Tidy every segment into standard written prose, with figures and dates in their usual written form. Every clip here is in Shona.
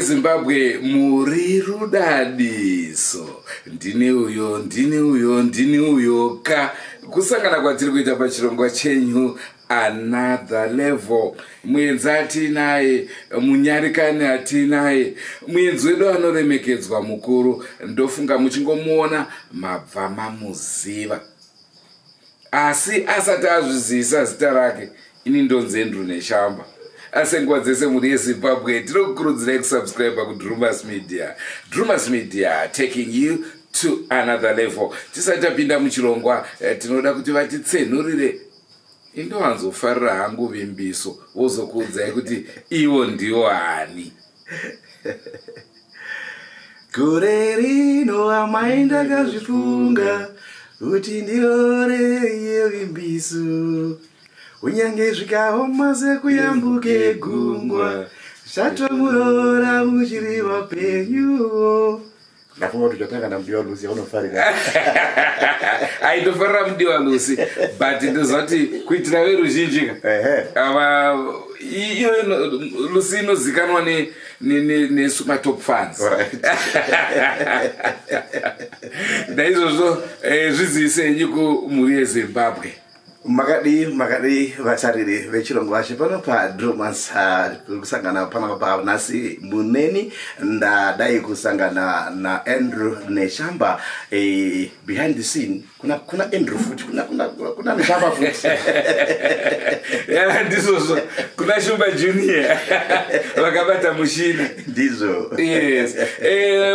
Zimbabwe muri rudadiso ndine uyo ka kusangana kwatiri kuita pachirongwa chenyu Another Level. Mwenzi atinaye, munyarikani atinaye, mwenzi wedu anoremekedzwa mukuru. Ndofunga muchingomuona mabva mamuziva, asi asati azvizisa zita rake. Ini ndonzi Andrew Neshamba. Asenguwa dzese muri yeZimbabwe tinokukurudzirai kusubscribe kuDrumas Media. Drumas Media taking you to another level. Tisati tapinda muchirongwa tinoda kuti vatitsenurire. Indowanzofarira hangu vimbiso vozokuudzai kuti ivo ndiwo ani. Gore rino amai ndakazvifunga kuti ndiore yevimbiso. Unyange zvikaoma sekuyambuke gungwa, zvatomurora muchiri vapenyu. Ndafunga kuti tatanga namudiwa Lucy unofarira. Aitofarira mudiwa Lucy, but ndozati kuitira veruzhinji ava iyo Lucy inozikanwa nesuma top fans. Naizvozvo zvizivisei kumhuri yeZimbabwe. Makadi vatariri vechirongwa chepano paDrumas kusangana panapa nasi muneni ndadai kusangana na Andrew Neshamba behind the scene kuna Andrew futi kuna Neshamba futi. Yeah, ndizvo kuna Shumba Junior vakabata mushina ndizvo. Yes.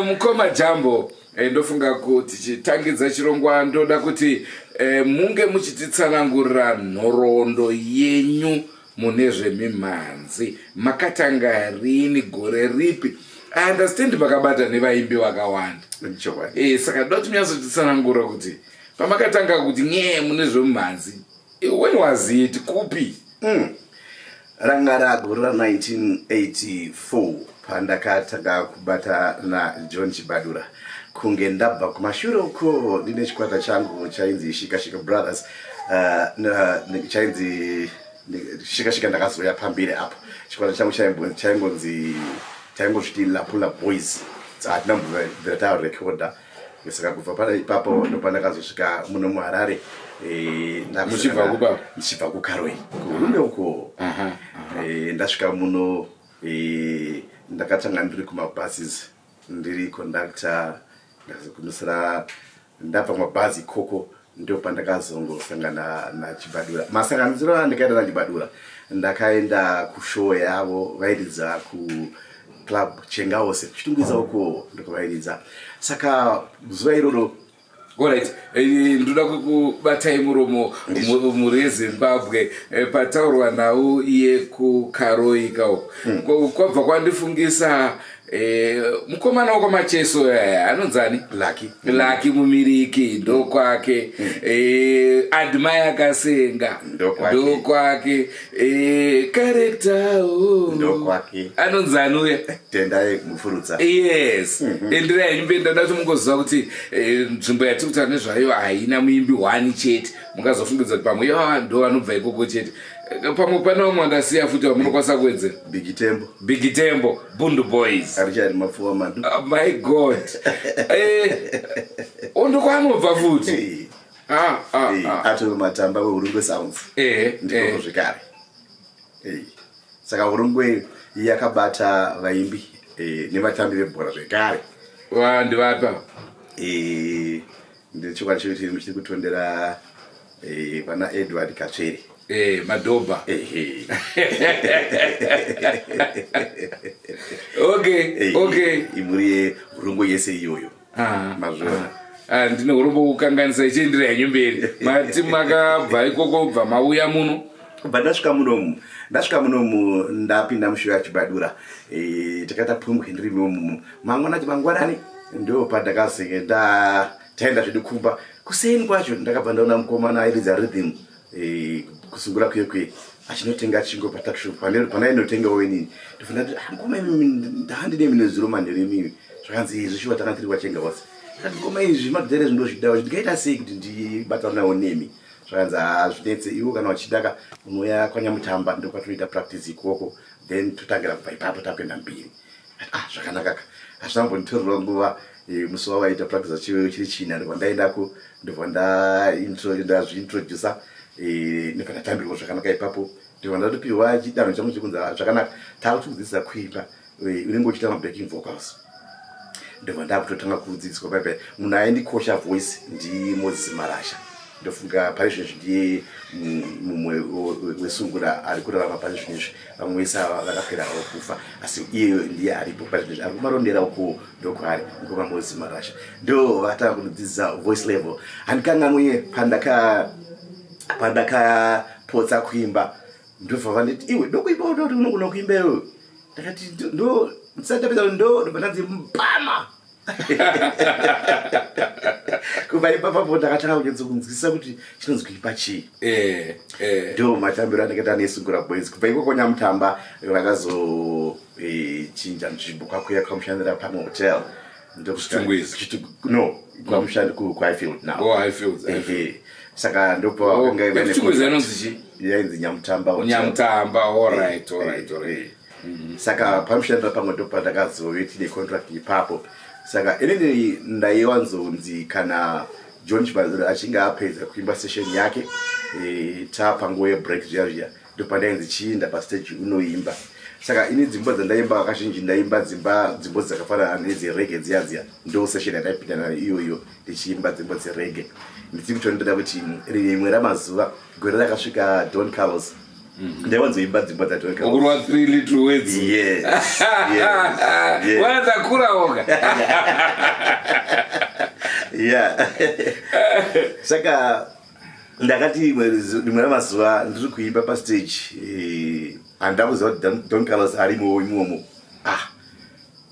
Mukoma Jambo ndofunga kuti chitangidza chirongwa ndoda kuti munge muchititsanangurira nhoroondo yenyu mune zvemimhanzi. Makatanga rini, gore ripi? I understand makabata nevaimbi vakawanda. Saka ndoda kuti munyazotitsanangura kuti pamakatanga kuti mune zvemimhanzi, when was it? Kupi? Rangara gore ra 1984 pandakatanga kubata na John Chibadura. Kunge ndabva kumashure uko ndine chikwata changu chainzi Shika Brothers, chainzi Shika ndakazoya pambire apo. Chikwata changu chaingozviti Lapula Boys. Atina mbuveta recorder. Saka kubva pala ipapo ndopandakazosvika muno muHarare. Ndichibva kuKaroi kurume uko. Ndasvika muno ndakatanga ndiri kumabuses, ndiri conductor. Ndazokunisira ndapa mabhazi koko ndio pandakazongosangana na Chibadura. Masanganidziro andikaenda na Chibadura ndakaenda kushow yavo vairidza ku club Chengawose chitungwiza uko ndokuvairidza. Saka zuva iroro alright, ndoda kubatai muromo muri yeZimbabwe pataurwa nawo iye kuKaroi kawo. Kwabva kwandifungisa mukomana wamacheso anonzani Lucky Mumiriki ndo kwake, Admire Akasenga ndo kwake, character ndo kwake anonzani uya Tendai Mufurutsa. Yes. Endira yenyu ndoda kuti mungoziva kuti nzvimbo yatiri kutaura nezvayo haina muimbi wani chete. Mungazofungidza kuti pamwe ndo vanobva ikoko chete. Pamwe pana vamwe vandasiya futi vamunokwanisa kuwedzera. Big Tembo, Bundu Boys. Arichari mapfuwa mandu. Oh my God. Ondo kwaanobva futi. Atori matamba weHurungwe Sounds. Ndiko zvekare. Saka Hurungwe yakabata vaimbi nevatambi vebhora zvekare. Ndivapa. Ndichikwata chiri muchiri kutondera pana Edward Katsvere. madhobha. Okay. Imuri urungo yese iyoyo. Mazvona. Ndine urombo kukanganisa ichienderera henyu mberi. Mati makabva ikoko bva mauya muno. Ndasvika munomu ndapinda mushure yachibadura. Takata pumwe ndiri munomu. Mangwana chimangwanani ndo pandakazenge taenda zvedu kumba. Kuseni kwacho ndakabva ndaona mukomana airidza rhythm kusungura kwekwe achinotenga chingo patakishupa pana inotenga wenini ndofuna kuti ngoma ndandine mine zero mandere mimi zvakanzi izvi zvishuwa takatiri wachenga wase ngoma izvi madhere zvindozvidawo ndikaita sei kuti ndibatana nawo nemi zvakanzi azvinetse iwo kana wachidaka unoya kwanyamutamba ndokwatoita practice ikoko then totangira kubva ipapo takuenda mbiri zvakanaka hazvinambonditorera nguva musi wavaita practice chiri china ndobva ndaendako ndobva ndazviintroducer nepandatambirwa zvakanaka ipapo ndobva ndatopiwa chidanho changu chekunzi zvakanaka takuchidzidzisa kuimba unenge uchiita mabacking vocals ndobva ndakutotanga kudzidziswa paipai munhu aindikosha voice ndiMoses Marasha ndofunga pari zvinezvi ndiye mumwe wesungura ari kurarama pari zvinezvi vamwe vese vakaperawo kufa asi iye ndiye aripo pari zvinezvi ari kumarondera uko ndokwaari ngoma Moses Marasha ndo vakatanga kundidzidzisa voice level handikanganwe pandakapotsa kuimba ndobva vanditi iwe ndokuimba ndoti unogona kuimba iwe ndakati ndo ndisatapedza ndobva ndanzi mbama kubva ipapapo ndakatanga kunyatsokunzwisisa kuti chinonzi kuimba chii ndo matambiro andakata nesungura boys kubva ikoko nyamutamba vakazochinja nzvimbo kwakuya kwamushandira pamwe hotel kwamushandi kuHighfield now saka ndopa yainzi nyamutamba alright. Saka pamushandira pamwe ndopa ndakazoitine contract ipapo saka inini ndaiwanzonzi kana John Chibadura achinge apedza kuimba session yake tapanguva yebreak zviya ndopa ndainzi chiinda pastage unoimba saka ini dzimbo dzandaimba kazhinji ndaimba dzimbo dzakafanana nedzerege dziya ndo session yandaipinda nayo iyoyo ndichiimba dzimbo dzerege ndiri kutondoda kuti rimwe ramazuva gore rakasvika Don Carlos ndaiwanzoimba dzimbo dzaDon Carlos ukurwa 3 little words wandakura woga saka ndakati rimwe ramazuva ndiri kuimba pastage handakuziva kuti Don Carlos arimo imomo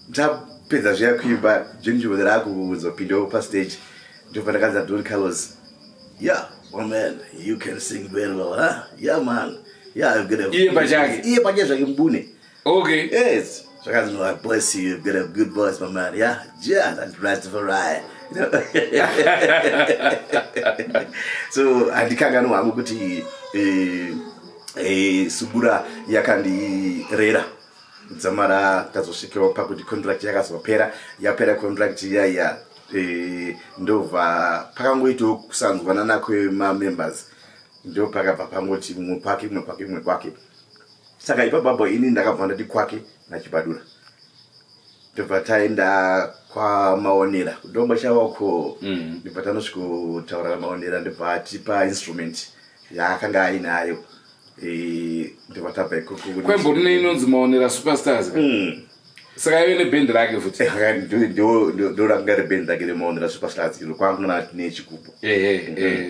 ndapedza zviya kuimba jenjivho rakuzopindawo pastage ndobva ndakadza Don Carlos oh man, you can sing very well, huh? Yeah man, I've got a iye pachake zvake mbune okay yes zvakanzi no I bless you, you've got a good voice my man, that's Rastafari. So handikanganwa hangu kuti sungura yakandirera dzamara tazosvikawo pakuti contract yakazopera yapera contract yaya ndobva pakangoitawo kusanzwanana kwemamembers ndo pakabva pangoti mumwe kwake saka ipapo ini ndakabva ndati kwake naChibadura ndobva taenda kwamaonera ndomba chawako ndobva tanosvikotaura namaonera ndobva atipa instrument yaakanga ainayo ndobva tabva ikoko kwembonine inonzi maonera superstars saka ive nebhendi rake futi ndo ranga rebhendi rake remaonera superstars iro kwangona nechikupo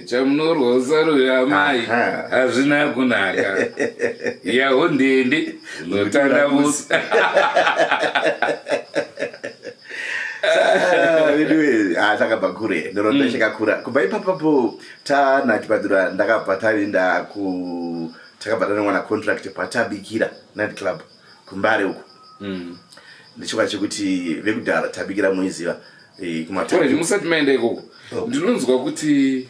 chamunorwosa royamai hazvina kunaka yaho ndende notandamusa takabva kure ndorondo chakakura kubva ipapapo tanaChibadura ndakabva taenda takabva tanomwana contract patabikira night club kuMbare uko ndichoka chekuti vekudhara tabikira muiziva kumatore musati maenda ikoko ndinonzwa kuti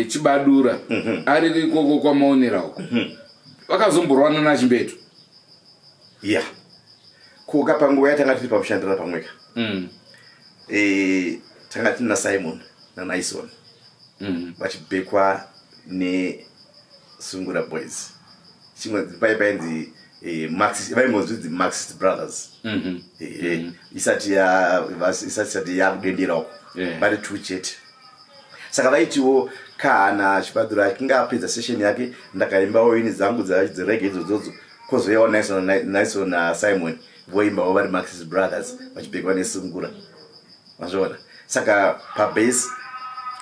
Chibadura ari ikoko kwamaonera uko vakazomborwana naChimbetu kuka panguva yatanga tiri pamushandira pamweka tanga tiri naSimon naNaison vachibekwa nesungura boys chimwe paipainzi vaingonzvidzi Marxist Brothers isati yakudendera uko vari two chete saka vaitiwo kana Chibadura kinga apedza session yake ndakaimbawo ini dzangu dzirege idzodzo kozoyawo Nice na Simon voimbawo vari Max's Brothers vachibekwa nesungura mazvona saka pabass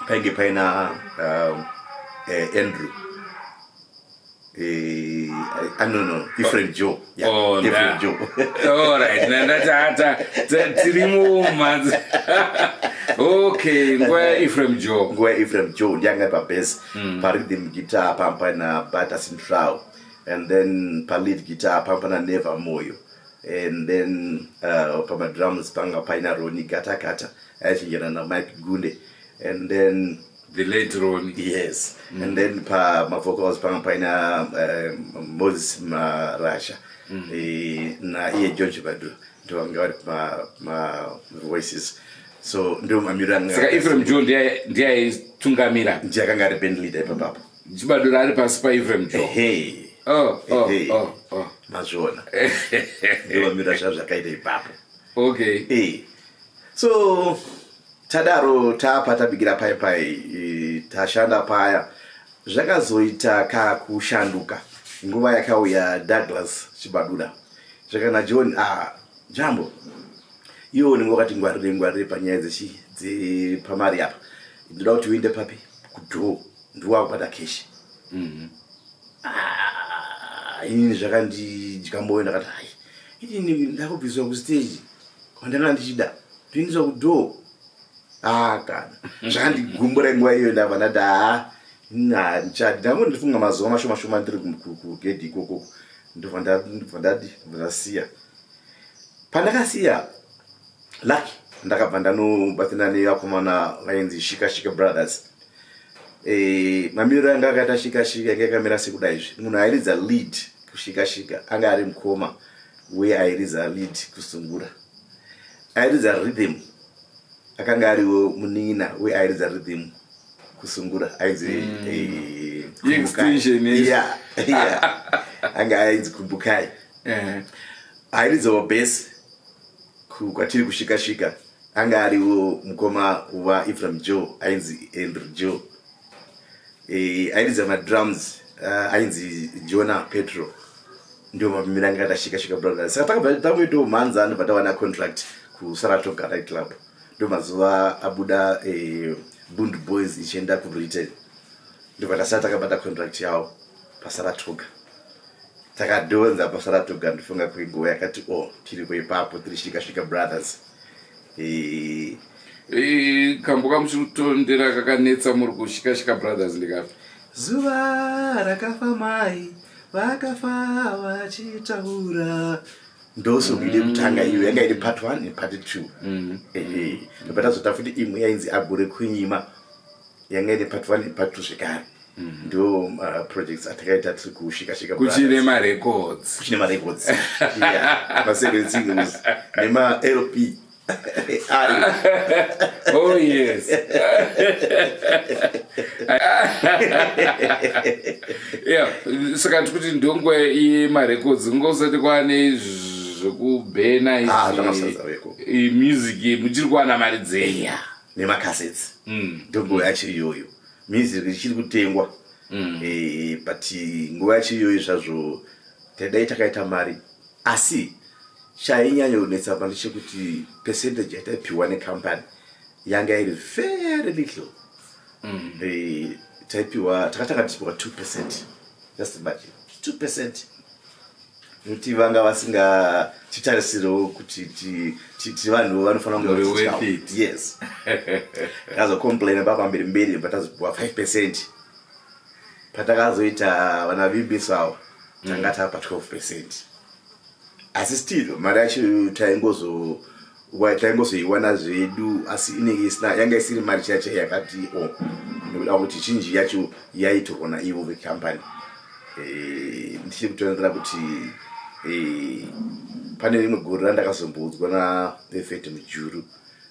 painge paina Andrew no Ephraim Joe Ephraim Joe alright nandata tirimo manzi okay ngwa Ephraim Joe ndiyanga pabass pa rhythm guitar pampana Bata Central and then pa lead guitar pampana Neva Moyo and then pa drums panga paina Ronnie Gata achinjana na Mike Gunde and then the late Ronnie, yes, and then pa my vocals paina Moses Rasha na George Badu ndo anga ma voices so ndo mamiranga saka Ephraim Joe ndiye tungamira ndiyakanga ari band leader papapo Chibadura ari pasi pa Ephraim Joe oh mazvona ndo mamira zvakaita ipapo okay so tadaro tabigira pai tashanda paya zvakazoita kakushanduka nguva yakauya Douglas Chibadura zvakana John Jambo iwo ningokati ngwarire panyaya dzepamari apa ndoda kuti uende papi kudhoo ndiwakubata keshi ini zvakandidyamoyo ndakati hai ini ndakubviswa kustage kwandanga ndichida ndinizwa kudhoo kana zvakandigumbura nguva iyo ndabva ndati ndangondifunga mazuva mashoma ndiri kugedhi ikoko ndobva ndasiya pandakasiya lucky ndakabva ndanobatsirana nevakomana vainzi Shika Brothers mamiriro anga akaita Shika yanga yakamira sekudai izvi munhu airidza lead kushika anga ari mukoma uye airidza lead kusungura airidza rhythm akanga ariwo munina uye airidza rhythm kusungura ainzi extension anga ainzi Kumbukai airidzawo bass kwatiri kushika anga ariwo mukoma wa Ephraim Joe ainzi Andrew Joe airidza madrums ainzi Jonah Petro ndio mamira anga atashika Brothers saka takabva takuitawo mhanza ndobva tawana contract kuSaratoga Night Club ndo mazuva abuda Bund Boys ichienda kuBritain ndobva tasara takabata contract yawo paSaratoga takadhonza paSaratoga ndifunga kwenguva yakati tiri ipapo tiri Shika Brothers kambuka muchitondera kakanetsa muri kushika Brothers ndikapi zuva rakafa mai vakafa vachitaura ndosogide kutanga iyo yanga iri part 1 nepart 2 ndobva tazota futi imwe yainzi Agore Kunyima yanga iri part 1 nepart 2 zvekare ndo projects atakaita tiri kushika kuchine marecords ma7 singles nema LP oh yes saka tikuti ndongwe yemarecords ngosati kwane zvekubhena music muchiri kuwana mari dzeya nemacassettes ndongo yacho iyoyo music ichiri kutengwa but nguva yacho iyoyo zvazvo tadai takaita mari asi chainyanya kunetsa pano chekuti percentage yataipiwa necompany yanga iri very little takatanga tichipiwa 2%. Just imagine 2%. Nokuti vanga vasinga titarisiro kuti vanhu vanofanira kunge yes kazo complain baba mbiri batazopiwa 5%. Patakazoita vana vibiswa tanga tapa 12%. Asi still mari yacho taingozoiwana zvedu asi inenge isina yanga isiri mari chache yakati nekuda kuti chinji yacho yaitorwa naivo vecompany. Ndichiri kutonzera kuti pane rimwe gore randakazombodzwa naEffect Mujuru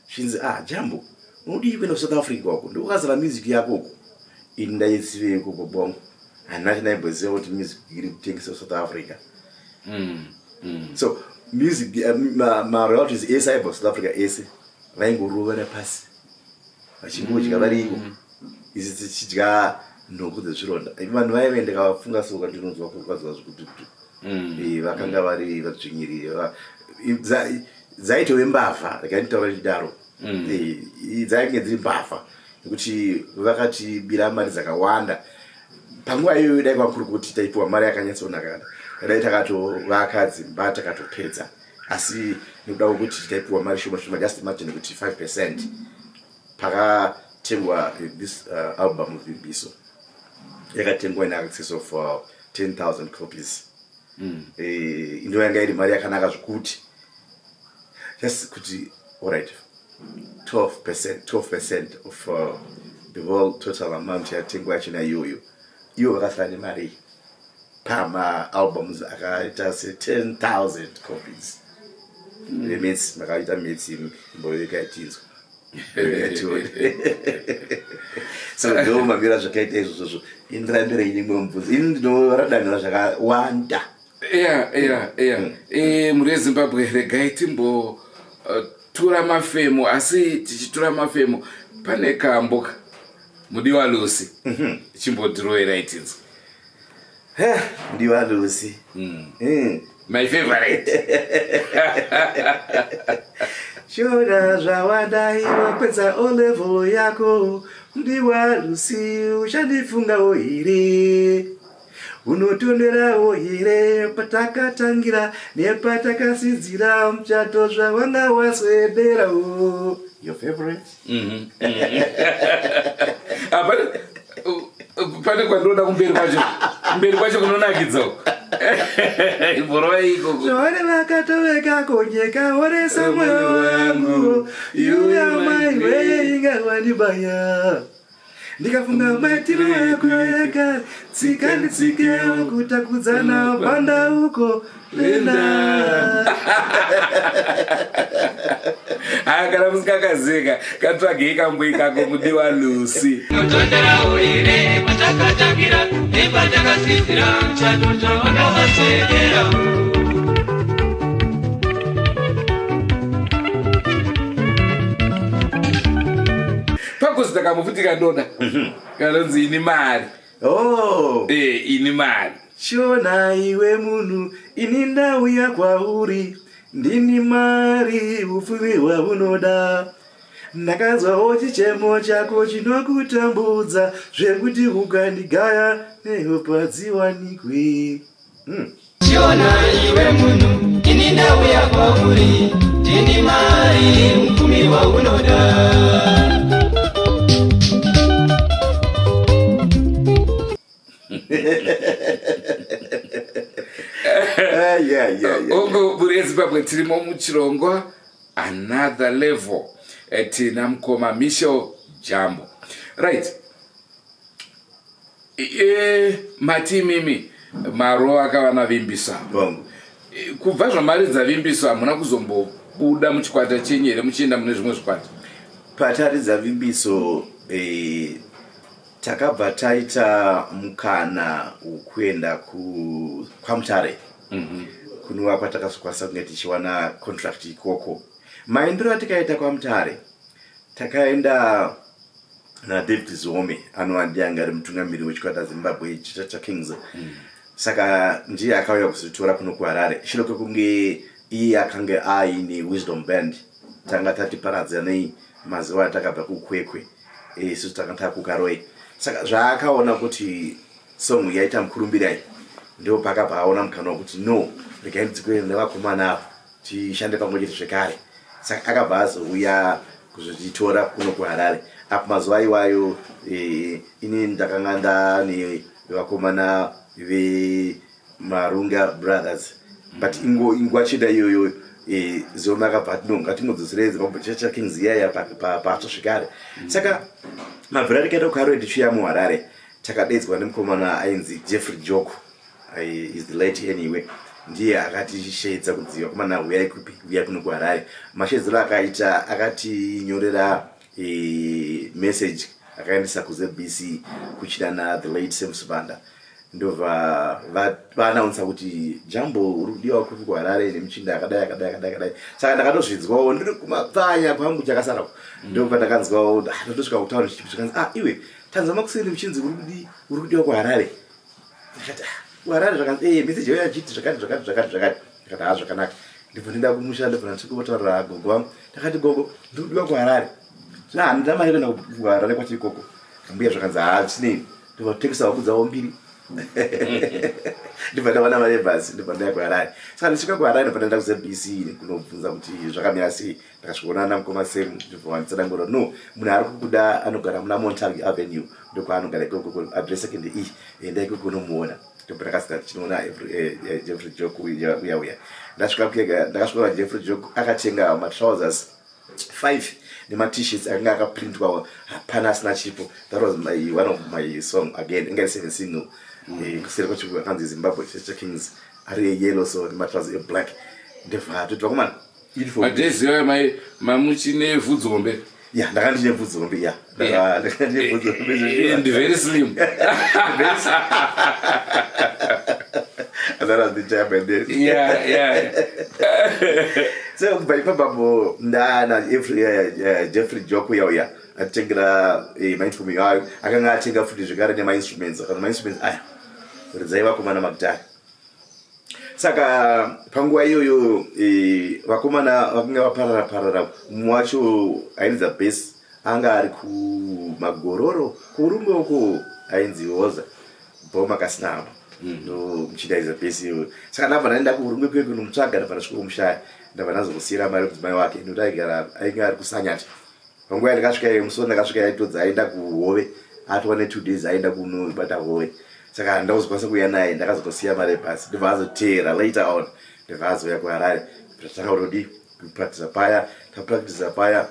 chinzi Jambo unodii kuenda kuSouth Africa wako ndokazara music yako uko ini ndaisive ikoko bongo handinati ndaimboziva kuti music iri kutengesa South Africa. So music ma royalties ese aibva South Africa ese vaingorovera pasi vachingodya variko izi tichidya nhungu dzezvironda. Vanhu vaive ndikavafunga soka ndinonzwa kurwadziwa zvikututu. Vakanga vari vadzvinyiriri dzaitove mbavha rekanitaura chidaro. Dzainge dziri mbavha nekuti vakatibira mari dzakawanda. Panguva iyoyo dai kwakuri kuti taipiwa mari yakanyatsonaka dai takatovaka dzimba takatopedza, asi nekuda kwekuti taipiwa mari shoma shoma, just imagine kuti 5% pakatengwa this album Vimbiso yakatengwa in excess of 10,000 copies. Ndo yanga iri mari yakanaka zvekuti just kuti alright 12% of the whole total amount yatengwa yachina iyoyo iwo vakasara nemari pama albums akaita se 10,000 copies. Means makaita metsi mboyo yakaitinzwa. So ndo mamira zvakaita izvozvo indirambire imwe mubvunzo ini ndinoradanira zvakawanda. Muri Zimbabwe regai timbo tura mafemo, asi tichitura mafemo pane kamboka Mudiwa Lucy chimbodhiroera itinzo. Mudiwa Lucy. My favorite. Shona zvawanda iwa kwedza o level yako Mudiwa Lucy uchandifungawo here unotonerawo here patakatangira nepatakasidzira muchato zvawanga waswederawo. Your favorite? Pane kwandinoda kumberi kwacho kunonakidzawo. Iborova ikoko. Zvone vakatoveka konyeka oresa mwoyo wangu you are my way ingarwanibaya ndikafunga matiro yako yaka tsika nditsikewo kutakudzana banda uko lenda. Kana musikakazeka katsvagei kamboi kako Mudiwa Lucy. Notondera uire matakatangira nepatakasidzira muchato zvawanga waswedera. Pakuzi takamufutika ndoda kanonzi ini mari. Ini mari. Shona iwe munhu ini ndauya kwauri ndini mari upfumi hwaunoda. Ndakazwawo chichemo chako chinokutambudza zvekuti ukandigaya nehopa dziwanikwe. Shona iwe munhu ini ndauya kwauri ndini mari upfumi hwaunoda. Ongo muri Zimbabwe tirimo muchirongwa Another Level. Tina mukoma Michel Jambo. Right. Mati mimi maro akavana Vimbiso. Kubva zvamari dzaVimbiso hamuna kuzombobuda muchikwata chenyu here muchienda mune zvimwe zvikwata? Patari dzaVimbiso takabva taita mukana wekuenda kwaMutare. Kunova kwatakazokwanisa kunge tichiwana contract ikoko. Maendero atakaita kwaMutare takaenda naDavid Zome anowandiyanga ari mutungamiri wechikwata Zimbabwe cha Kings. Saka ndiye akauya kuzotora kuno kuHarare. Shure kwekunge iye akanga aine Wisdom Band tanga tatiparadzanei mazuva atakabva kuKwekwe. Isusu takanga kuKaroe. Saka zvaakaona kuti song yaita mukurumbirai ndio pakabva aona mukana wekuti no regai ndidzikwe nevakomana avo tishande pamwe chete zvekare. Saka akabva azouya kuzotitora kuno kuHarare. Apo mazuva iwayo ini ndakanga ndane vakomana veMarunga Brothers, but ingwa chida iyoyo Zome akabva no ngatimudzoserei Zimbabwe cha Kings yaya pato zvekare. Saka mabvira rikaita kuHarare ndichiuya muHarare takadedzwa nemukomana ainzi Jeffrey Joko. Is the late anyway. Ndiye akatishedza kudziva vakomana uyai kupi uya kuno kuHarare. Mashedzero akaita akatinyorera message akaendesa kuZBC kuchidana the late Sam Sibanda. Ndova vanaunza kuti Jambo urudiwa kupi kuHarare nemuchinda akadai. Saka ndakatozvidzwawo ndiri kumapfanya kwangu chakasara. Ndopanda kanzwawo ndosvika kutaura chipi chikanzi iwe tanzama kusini mchinzi uri kudiwa kuHarare. Ndikati kuHarare zvakanzi message yauya chiti zvakati ndikati zvakanaka. Ndipo ndinda kumushanda pana ndikubotaura gogo wangu. Ndakati gogo ndikudiwa kuHarare. Handina mari kuenda kuHarare kwati ikoko. Kambuya zvakanzi chinei. Ndipo tekisa wakudzawo mbiri. Ndibva wana mari basi ndibva ndaya kuHarare. Saka ndisvika kuHarare ndibva ndaenda kuZBC kunobvunza kuti zvakamira sei. Ndakasvikoona namukoma Sam ndibva wanditsanangura no munhu ari kukuda anogara muna Montague Avenue ndiko anogara ikoko address yake ndei enda ikoko unomuona. Ndipo ndakasvika chinoona Jeffrey Joku uya. Ndakasvika Jeffrey Joku akatenga matrousers 5 nema t-shirts akanga akaprintwa hapana asina chipo. That was one of my song again ingarisenge single. Kusere kwacho kwakanzi Zimbabwe Kings ari yellow so nema trousers black. Ndeva totwa madhezi yayo mamuchine vhudzombe. Yeah, ndakandine vhudzombe yeah. Ndakandine vhudzombe and very slim. That was the job and this. Yeah. So by papa ndana Jeffrey Joku yauya atengera mindful yayo akanga atenga futi zvigara nema instruments kana instruments aya rizaiva kumana magitari. Saka panguva iyoyo vakomana vakanga vaparara mwacho ainzi bass anga ari kumagororo kurumbe uko ainzi Hoza Boma Kasinama ndo mchidaiza bass iyoyo. Saka ndabva ndaenda kurumbe kweko nomutsvaga ndabva ndasvika kumushaya ndabva ndazokusiyira mari kudzimai wake ndokuti ainge ari kusanyati. Panguva ndakasvika musoro ndakasvika aitodza aenda kuHove atova ne2 days aenda kunobata Hove. Saka ndakuzokwanisa kuuya naye ndakazotosiya mari pasi ndibva azoteera later on ndibva azoya kuHarare takaurodi kupractice paya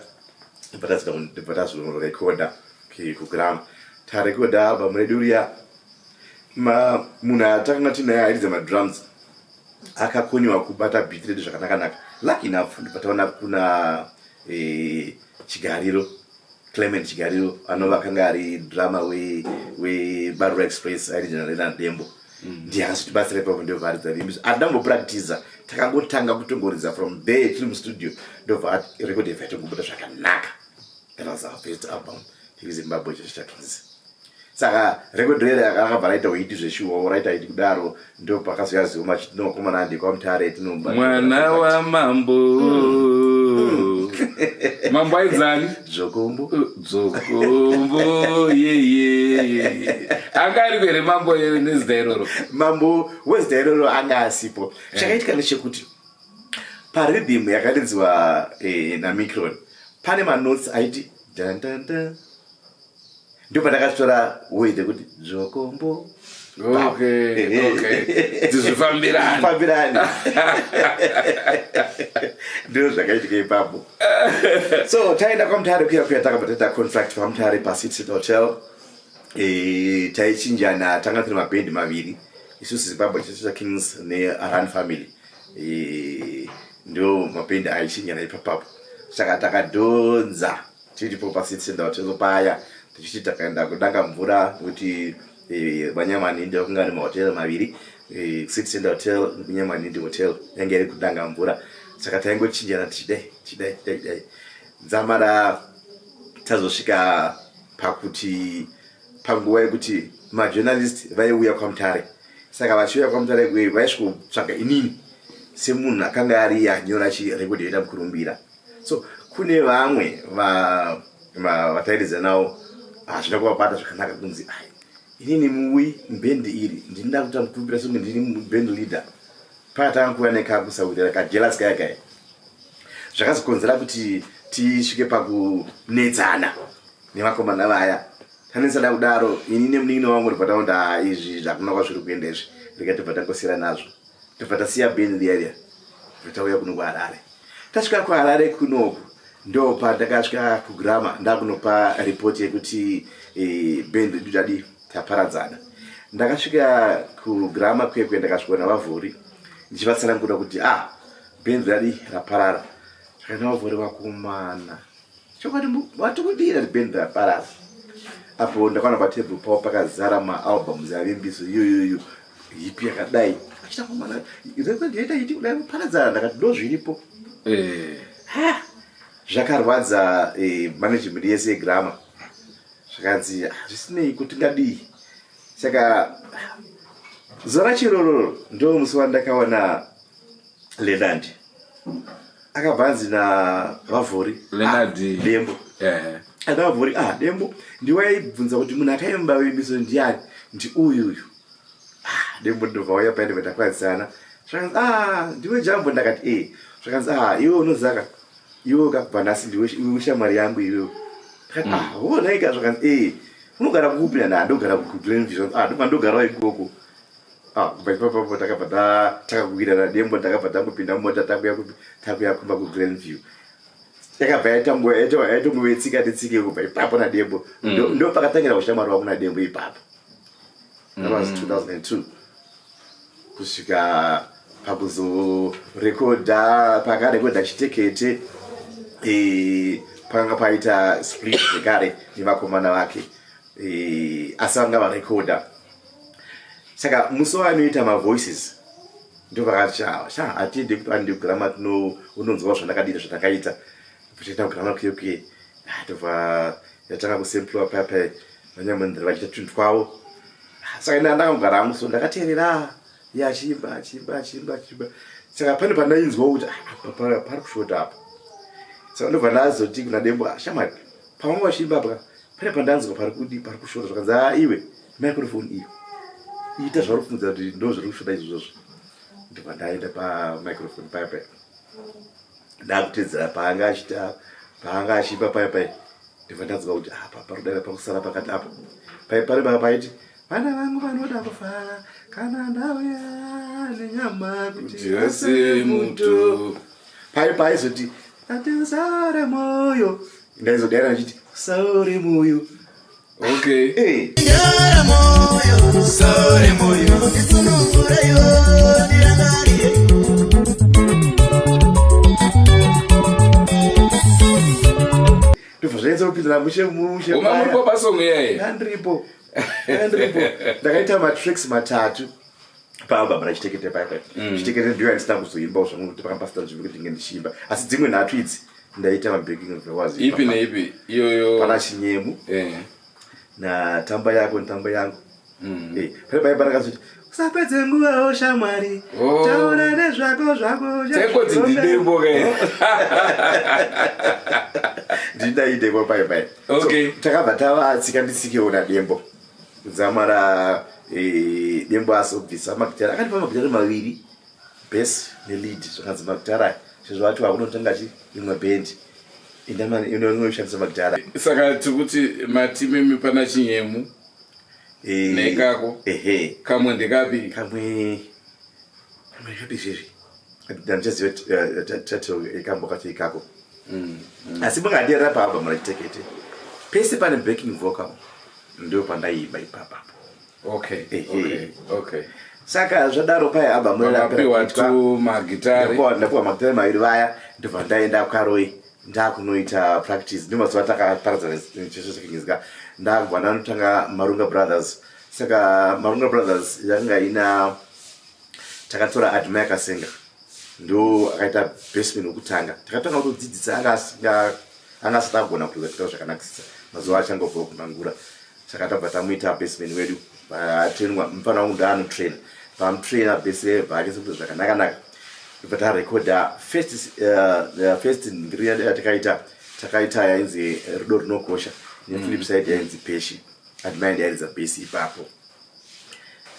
ndibva tazorekoda kuGrama tarekoda album redu riya munhu atakanga tinaye airidza madrums akakoniwa kubata beat redu zvakanaka. Lucky enough ndibva taona kuna Chigariro Clement Chigariro anova kanga ari drama we Barrow Express original Dembo. Ndiyazi batsire pa ndo varidza vimbiso adambo practice takangotanga kutongoridza from there film studio ndova record effect ngobuda zvakanaka. That was our first album Zimbabwe Twins. Saka record rere akabva raita weiti zveshuwa raita iti kudaro ndo pakazoyaziwa machino komana ndi kwa Mutare tinomba mwana wa mambo. Mambo aizani Dzokombo ye angari kwere mambo nezdairoro mambo wezdairoro anga asipo. Chakaitika nechekuti parhythm yakarinziwa na Micron pane manotes aiti dan dan dan ndipo pandakatora word kuti Dzokombo. Okay. Zvifambirani. Ndio zvakaitika ipapo. So taenda kwa Mutare kuya takabata contract kwa Mutare pa City Hotel. Taichinjana tanga tiri maband maviri. Isusu Zimbabwe Kings ne Aran family. Ndio maband aichinjana ipapo. Saka takadonza tiripo pa City Hotel paya. Tichiti takaenda kudanga mvura kuti Banyamani ndio kungari mahoteli maviri City Hotel Banyamani ndio hotel yange iri kudanga mvura. Saka taingochinjana chidai dzamara tazosvika pakuti panguva yekuti majournalist vaiuya kwa Mutare. Saka vachiuya kwa Mutare vaisvikotsvaga inini semunhu akanga ari anyora chirekodhi yoita mukurumbira. So kune vamwe vatairidza navo hazvina kuvabata zvakanaka kunzi inini muwi mbendi iri ndinda kuita mukurumbira songe ndiri band leader pata nguva nekakusaurira kajealous kaya zvakazokonzera kuti tisvike pakunetsana nevakomana vaya. Tanetsana kudaro ini nemunin'ina wangu ndibva taunda izvi zvakuna kwazviri kuenda izvi rega tibva tangosiyira nazvo tibva tasiya band riya tauya kuno kuHarare. Tasvika kuHarare kunoku ndo pandakasvika kuGrama ndakunopa report yekuti band redu tadi taparadzana. Ndakasvika kuGrama kwekwe ndakasvika navavhuri ndichivatsanangura kuti band radi raparara. Zvakana vavhuri vakumana chokwadi watikudira band raparara. Apo ndakaona patebhuru pawo pakazara maalbums avimbiso yoyoyo ipi yakadai achita kumana record yaita iti kudai kuparadzana. Ndakati ndo zviripo zvakarwadza management yese yeGrama zvakanzi zvisinei kuti ngadii. Saka zora chiroro ndo musi wandakaona Leonard akabvanzi na Vavhori Leonard Dembo. Vavhori Dembo ndiwe aibvunza kuti munhu akaimba wembiso ndiani, ndi uyu. Dembo ndobva waya paende vatakwadzana. Zvakanzi ndiwe Jambo, ndakati zvakanzi iwe unozaka iwe kakubva nhasi ndiwe ushamwari yangu iwewe. Ndakati wonaika. Zvakanzi unogara kupi? Ndogara kuGlenvision. Ndogara ikoko. Papapo takabva takakwira Dembo, takabva tangopinda mota takuya kumba kuGlenview. Takabva yaitongowetsika titsike kubva ipapo naDembo. Ndo pakatangira ushamwari wangu naDembo ipapo. That was 2002. Kusvika pakuzorekodha, pakarekodha Chitekete, pakanga paita split zvekare nevakomana vake, asi vanga varekodha. Saka musi wanoita mavoices ndo vakati atiende kupande kugirama unonzwa zvandakadira zvandakaita kutoenda kugirama kuyokuye tobva yatanga kusempliwa papa vanyamondera vachiita tunhu twavo. Saka ndakagara muso ndakateerera achiimba. Saka pane pandainzwa kuti pari kushota apa. Saka ndobva ndazoti kuna Dembo, shamwari pamwe vachiimba apa pane pandanzwa pari kushota. Zvakanzi iwe microphone iyo ita zvauri kufunza kuti ndo zviri kushoda izvozvo. Ndobva ndaenda pamicrophone paya ndakutedzera paanga achiimba paya. Ndobva ndanzwa kuti apa parudare pakusara pakati apo pari paiti vana vangu vanoda kufara kana ndauya nenyama kuti wese muntu. Paizoti ati usaure moyo. Ndaizodana ndichiti usaure moyo. Okay. Usaure moyo, usaure moyo, isunungure yo dirangari. Ndobva zvaenza kupindira mushe. Umamuripo pasong iyaye? Handiripo. Ndakaita matricks matatu paalbum raChitekete paya. Chitekete ndiyo yandisina kuzoimbawo zvangu kuti pakanga pasina nzvimbo kuti ndinge ndichiimba. Asi dzimwe nhatu idzi ndaita mabacking of the was. Ipi neipi? Iyoyo pana Chinyemu na Tamba yako Tamba yangu. Paya panakazoti usapedze nguva ushamwari taona nezvako tekoti ndidembo ke. Ndindaideko paya. Okay. Takabva tavatsika nditsikewo naDembo kudzamara Dembo asobvisa magitara. Akanipa magitara maviri, bass nelead. Zvakanzi magitara sezvo vati vakunotanga imwe band inoshandisa magitara. Saka tikuti matimimi pana Chinyemu nekako kamwe ndekapi? Kamwe kapi zvezvi ndandichaziva title ikambo kati ikako. Asi mungandiera paalbum raChitekete pese pane backing vocal ndo pandaiimba ipapo. Okay. Saka zvadaro paya album ndapiwa tu magitari. Ndapiwa magitari maviri vaya ndobva ndaenda kwaRoy ndakunoita practice. Ndimazuva takaparadzana chezvekingizika ndakubva ndanotanga Marunga Brothers. Saka Marunga Brothers yanga ina takatora Admire Kasenga ndo akaita bassman wokutanga. Takatanga kutodzidzisa anga asatagona kuita zvakanakisisa mazuva achangobva kumangura. Saka tabva tamuita bassman wedu atrainwa mufana wangu ndaanotraina pamutraina bass vake sekuti zvakanaka. Ndobva tarekodha first ngiri takaita yainzi Rudo Runokosha neFlipside yainzi Peshi. Admire yainzi bass ipapo.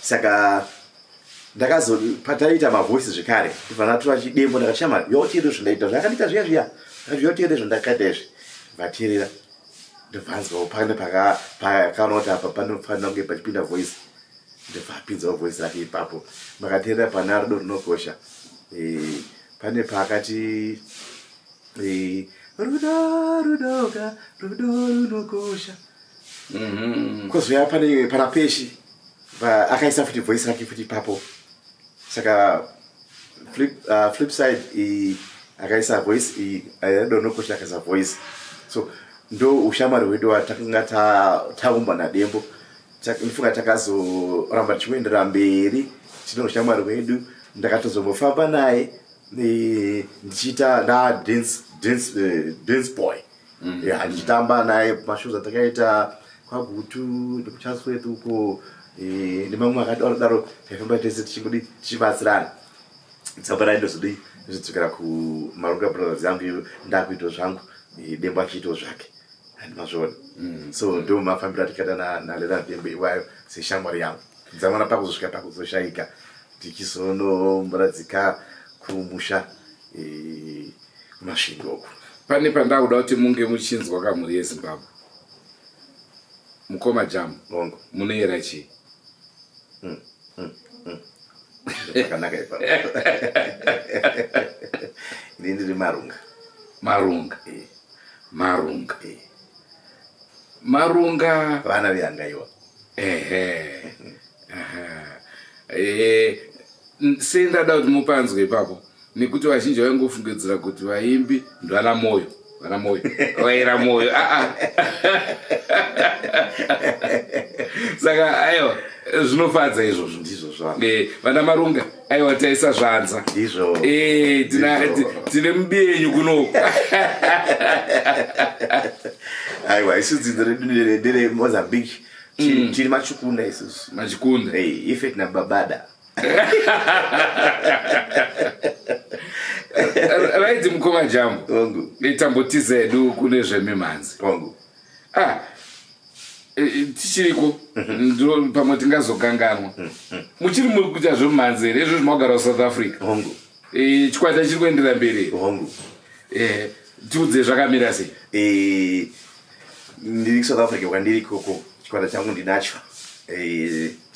Saka ndakazopataita mavoices zvekare ndibva ndatora Dembo ndakachama yoteerera zvandaita zvakandiita zviya yoteerera zvandakaita izvi vateerera. Ndobvanzwawo pane pakanooti apa panofanira kunge pachipinda voice. Ndobvapinzawo voice rake ipapo. Makateerera pana Rudo Runokosha pane pakati rudo runokosha. Kozouya pana Peshi akaisa futi voice rake futi ipapo. Saka Flipside akaisa voice Rudo Runokosha akaisa voice. So ndo ushamwari hwedu watakanga taumba naDembo. Ndifunga takazoramba tichiendera mberi tino ushamwari hwedu. Ndakatozombofamba naye ndichiita dance boy. Ndichitamba naye mashows atakaita kwagutu nekuchaswetu uko nemamwe akadaro taifamba tese tichingodi tichibatsirana tsapara ndozodi zvidzokera kuMarunga Brothers yangu ndakuita zvangu Demba achiita zvake handimazvona so ndo mafambiro atikaita naLera Dembe iwayo seshamwari yangu dzamana pakuzosvika pakuzoshaika tichizonomboradzika kumusha kumasvingo uku. Pane pandakuda kuti munge muchinzwa kamuri yeZimbabwe mukoma Jamu munoyera chii? Zvakanaka ipapo. Ini ndiri Marunga. Marunga vana veyangaiwa. Sendada kuti mupanzwe ipapo nekuti vazhinji vaingofungidzira kuti vaimbi ndivana moyo vaira moyo saka aiwa zvinofadza izvozvo ndizvo zvangu vana Marunga aiwa taisa zvanza ndizvo tine mubenyu kunoku aiwa isusu ndere Mozambique tiri machikunda isusu machikunda ife tina babada right mukoma Jamu ongu tambotiza edu kune zvemimhanzi ongu tichiriko ndo pamwe tingazokanganwa muchiri muri kuita zvemimhanzi here izvo zvimagara South Africa ongu chikwata chiri kuendera mberi ongu tiudze zvakamira sei? Ndiri South Africa kwandiri koko chikwata changu ndinacho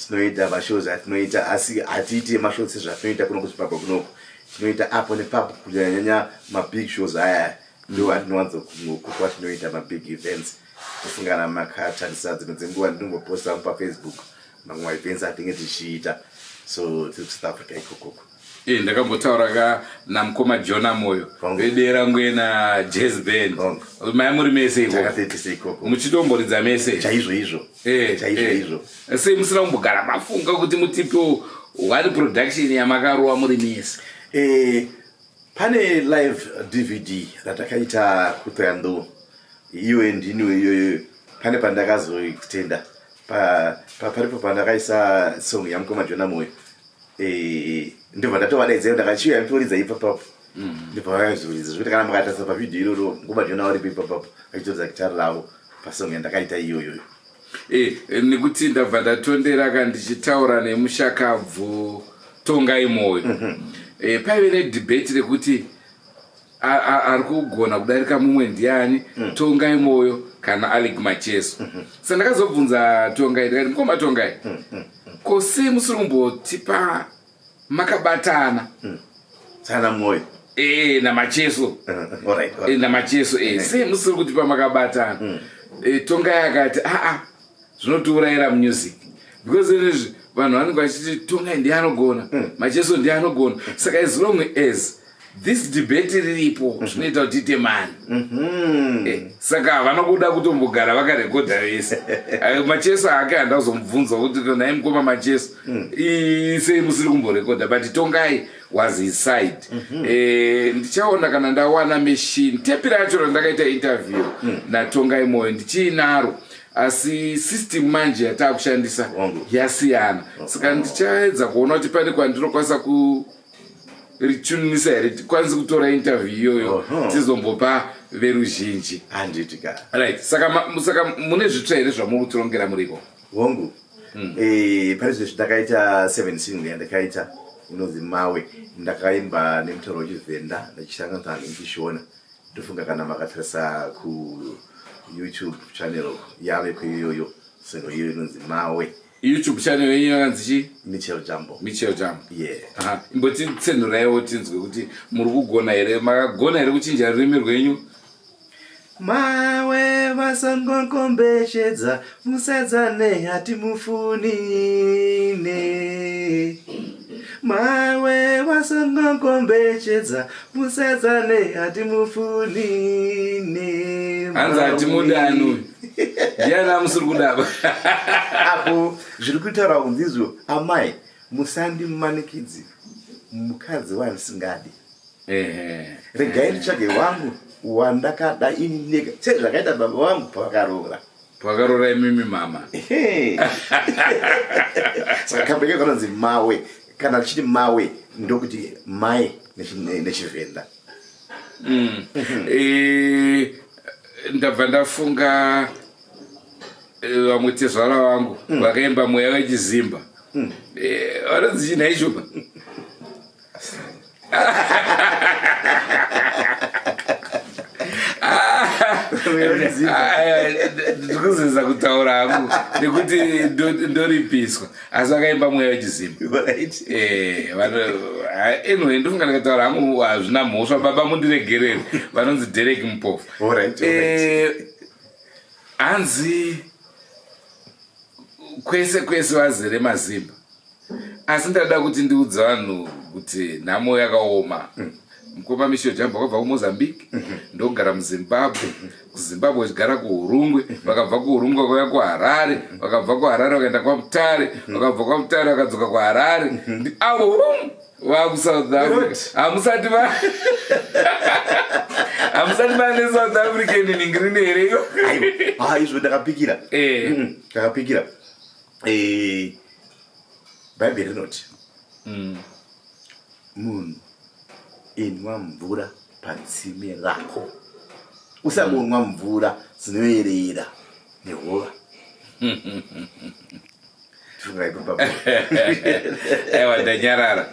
tinoita mashows atinoita asi hatiiti mashows sezvatinoita kuno kuZimbabwe kunoko tinoita apo nepapo kunyanya mabig shows aya ndo atinowanzokupa tinoita mabig events kufungana makatarisa dzimwe dzenguva ndinongoposta paFacebook mamwe events atinge tichiita so tiri kuSouth Africa ikokoko. Ndakambotaura namukoma Jona Moyo vedera ngwena jazz band mai muri mese ikoko muchitomboridza mese chaizvo sei musina kumbogara mafunga kuti mutipo one production yamakarowa muri mese? Pane live DVD ratakaita kuPeando iwe ndiniwe iyoyo pane pandakazoitenda paripo pandakaisa song yamukoma Jona Moyo ndibva ndatovadaidza ndakachiuya mutoridza ipapapo ndibva vakazoridza zvekuti kana mukatarisa pavidhio iroro ngoma Jona waripo ipapapo achitoridza gitari ravo pasong yandakaita iyoyo nekuti ndabva ndatondera kandichitaura nemushakabvu Tongai Moyo paive nedebate rekuti ari kugona kudarika mumwe ndiani Tongai Moyo kana Alec Macheso saka ndakazobvunza Tongai ndikati mukoma Tongai kosi musiri kumbotipa makabatana sana Moyo namacheso namacheso sei musiri kutipa makabatana? Tongai akati zvinotiurayira music because izvi vanhu vanenge vachiti Tongai ndiye anogona Macheso ndiye anogona saka as long as this debate riripo zvinoita kuti tiite mani saka vanokuda kutombogara vakarekodha vese Macheso ake handazomubvunza kuti naye mukoma Macheso sei musiri kumborekodha but Tongai was his side. Ndichaona kana ndawana machine tape racho randakaita interview naTongai Moyo ndichiinaro asi system manje yatakushandisa yasiyana saka ndichaedza kuona kuti pane kwandinokwanisa richunisa here tikwanise kutora interview iyoyo tizombopa veruzhinji handitika right saka mune zvitsva here zvamuri kutirongera muriko hongu pane zvizvo ndakaita 7 single yandakaita inonzi Mawe ndakaimba nemutauro wechiVenda ndachishangana ndichishona ndofunga kana makatarisa kuYouTube channel yave kwiyoyo single iyo inonzi Mawe. YouTube channel yenyu yakanzi Michel Jambo. Yeah. Imbotitsenuraiwo tinzwe kuti muri kugona here makagona here kuchinja rurimi rwenyu? Mawe vasangokombeshedza musadzane hati mufunine Mawe vasangokombeshedza musadzane hati mufunine Hanza hati mudanu ndiana musiri kudaba apo zviri kutaura kunzizvo amai musandi mumanikidzi mukadzi wanisingadi regai nditsvage wangu wandakada ini nega sezvakaita baba vangu pavakaroora pakarora imimi mama. Saka kambeke kanonzi mawe kana chiti mawe ndokuti mai nechivenda. Ndabva ndafunga vamwe tezvara vangu vakaimba mweya wechizimba. Vanonzi china ichopa. Ndikuziza kutaura hangu nekuti ndoripiswa asi akaimba mweya wechizimba. Anyway ndofunga ndikataura hangu hazvina mhosva baba mundiregerere vanonzi Derek Mupofu. Hanzi kwese kwese vazere mazimba asi ndada kuti ndiudza vanhu kuti nhamo yakaoma. Mukoma Michel Jambo vakabva kuMozambique ndogara muZimbabwe, kuZimbabwe vachigara kuHurungwe, vakabva kuHurungwe vakauya kuHarare, vakabva kuHarare vakaenda kwaMutare, vakabva kwaMutare vakadzoka kuHarare. Avo vakuSouth Africa hamusati South African ningirine here iyo. Izvo ndakapikira ndakapikira Bible rinoti munhu inwa mvura patsime rako, usamonwa mvura dzinoerera nehova. Aiwa ndanyarara.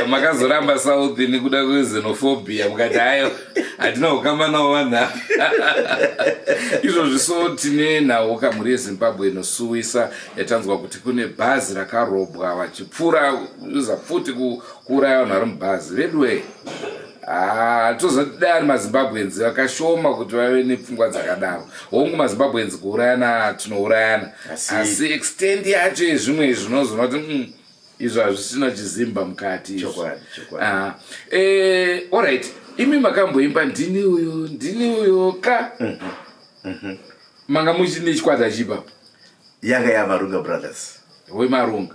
Makazoramba South nekuda kwezenophobia mukati hayo hatina kukamba nawo vanhu. Izvozvi so tine nhau kamuri yeZimbabwe inosuwisa yatanzwa kuti kune bhazi rakarobwa vachipfuura uza futi kuuraya vanhu vari mubhazi. Redway tozoti ari maZimbabwenzi vakashoma kuti vave nepfungwa dzakadaro. Hongu maZimbabwenzi kuurayana tinourayana asi extend yacho yezvimwe zvinozona kuti izvo hazvisina chizimba mukati. Alright, imi makamboimba ndini uyo ka manga muchine chikwata chipa yanga yaMarunga Brothers. Wemarunga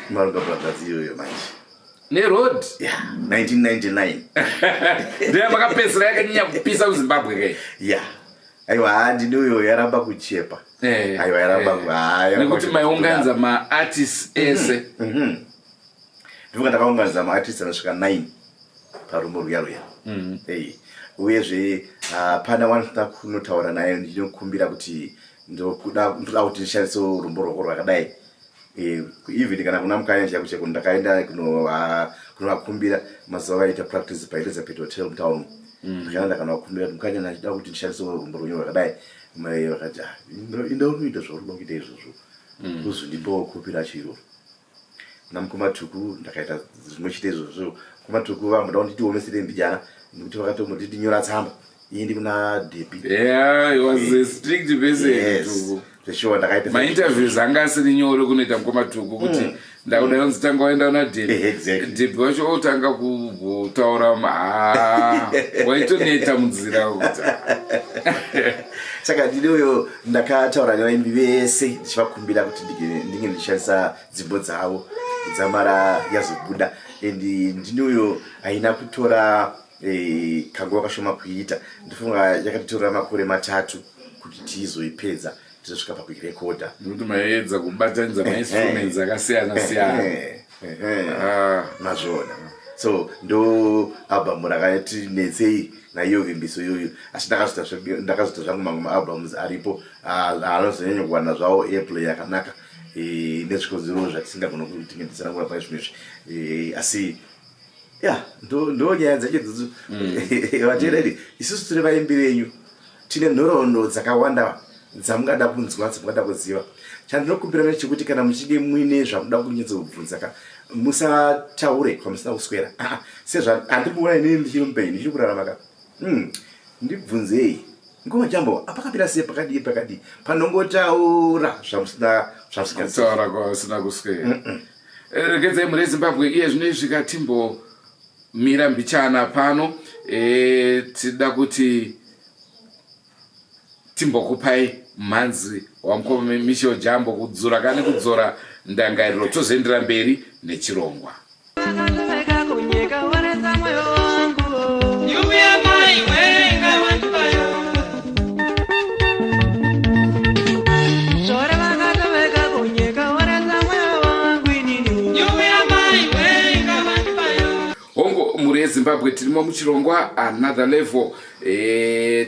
Marunga Brothers iyoyo manje neroad 1999 ndiye makapedzera yakanyanya kupisa kuZimbabwe kai. Aiwa ndini uyo yaramba kuchepa. Aiwa yaramba nekuti maiunganidza maartists ese. Ndifunga ndakaunganidza maartists anosvika 9 parumbo ruya. Uyezve pana wanoda kunotaura naye ndinokumbira kuti ndokuda kuti ndishandise rumbo rwako rwakadai. Even kana kuna mukanya chakucheko ndakaenda kunovakumbira mazuva vaita practice paElizabeth Hotel mutown. Ndakaenda kana kukumbira mukanya nachida kuti ndishandise rumbo rwenyu rwakadai. Mai vakati ndaunoita zvauri kuita izvozvo uzondipawo kopi rachiro. Namukumatuku ndakaita zvinochita izvozvo. Kumatuku vamboda kunditi omesere mbijana nekuti vakatomutiti nyora tsamba iende kuna Debbie. He was a strict person. Zveshuwa ndakaita mainterviews anga asiri nyore kunoita Mukomatuku kuti ndauda yonzi tanga waenda kuna Debbie. Debbie wacho otanga kutaura waitoneta munzira kuti saka ndinoyo ndakataura nevaimbi vese ndichivakumbira kuti ndinge ndishandisa dzimbo dzavo dzamara yazobuda. Ndinoyo haina kutora kanguva kashoma kuita. Ndifunga yakatitora makore 3 kuti tizoipedza tizosvika pakuirekodha. Nekuti maedza kubatanidza mainstruments akasiyana siyana. Mazvona. So ndo album rakati netsei naiyo vimbiso iyoyo. Asi ndakazoita zvangu mamwe maalbums aripo anozonyanya kuwana zvawo airplay yakanaka nezvikonzero zvatisingagona kutengesera nguva paizvinoizvi. Asi ndo nyaya dzacho idzodzo. Vateereri isusu tiri vaimbi venyu tine nhoroondo dzakawanda dzamungada kunzwa dzamungada kuziva. Chandinokumbira ndechekuti kana muchinge muine zvamuda kunyatsokubvunza musataure kwamusina kuswera. Handimboona inini ndichirumba ini ndichikurarama ka ndibvunzei ngoma Jambo apakapira sei pakadi panongotaura zvamusingataura kwasina kuswera. Regedzai muri Zimbabwe iye zvinoisvika timbomira mbichana pano. Tida kuti timbokupai mhanzi waMukoma Michel Jambo kudzora kane kudzora ndangariro tozoendera mberi nechirongwa. yeZimbabwe tirimo muchirongwa Another Level.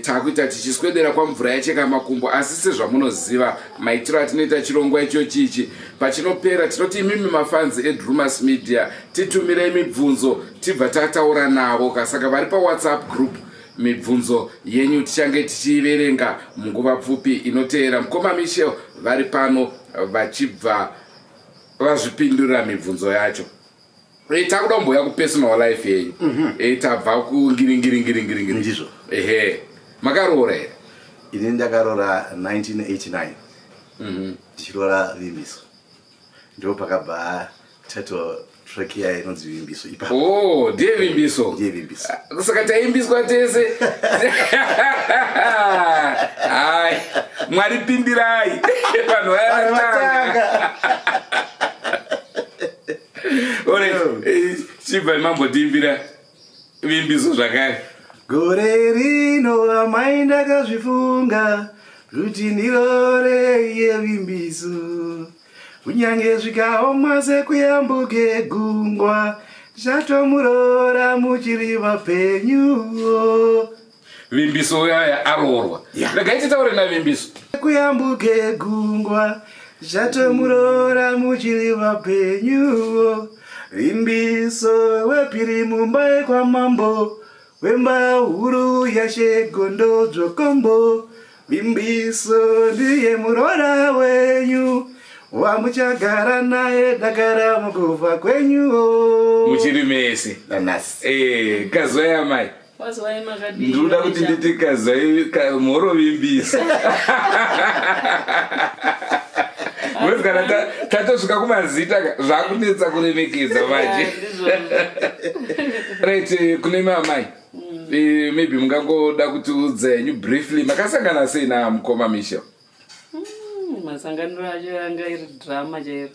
Takuita tichiswedera kwa mvura yacheka makumbo, asi sezvamunoziva maitiro atinoita chirongwa ichochichi pachinopera tinoti imimi mafans eDrumas Media titumirei mibvunzo tibva tataura navo, kasaka vari paWhatsApp group mibvunzo yenyu tichange tichiiverenga munguva pfupi inoteera. Mukoma Michel vari pano vachibva vazvipindurira mibvunzo yacho. Takuda kumboya kupersonal life yenyu. Tabva kungiringiri ndizvo. Makaroora here? Ini ndakaroora 1989 ndichiroora Vimbiso, ndo pakabva title track yayo inonzi Vimbiso ipapo. Ndiye Vimbiso. Ndiye Vimbiso. Saka taimbiswa tese. Hai, Mwari pindirai. Vanhu vayatanga. Chibva mambotimbira Vimbiso zvakare. Gore rino amai ndakazvifunga kuti ndirore yeVimbiso, kunyange zvikaoma sekuyambuke gungwa chatomurora muchiri vapenyu. Vimbiso yaya aroorwa. Regai titaure naVimbiso. Kuyambuke gungwa chatomurora muchiri vapenyu. Vimbiso wepiri Mumbai kwa mambo, wemba huru yashegondo dzokombo. Vimbiso ndiye murora wenyu, wamuchagara naye dakara mukufa kwenyu. Muchiri mese. Nanasi. Kazwai mai. Ndoda kuti nditi kazwai mhoro Vimbiso. Kana tatosvika kumazita zvakunetsa kuremekedza manje. Right, kune mamai. Maybe mungangoda kutiudza yenyu briefly makasangana sei naMukoma Michel? Masanganiro acho anga iri drama chairo.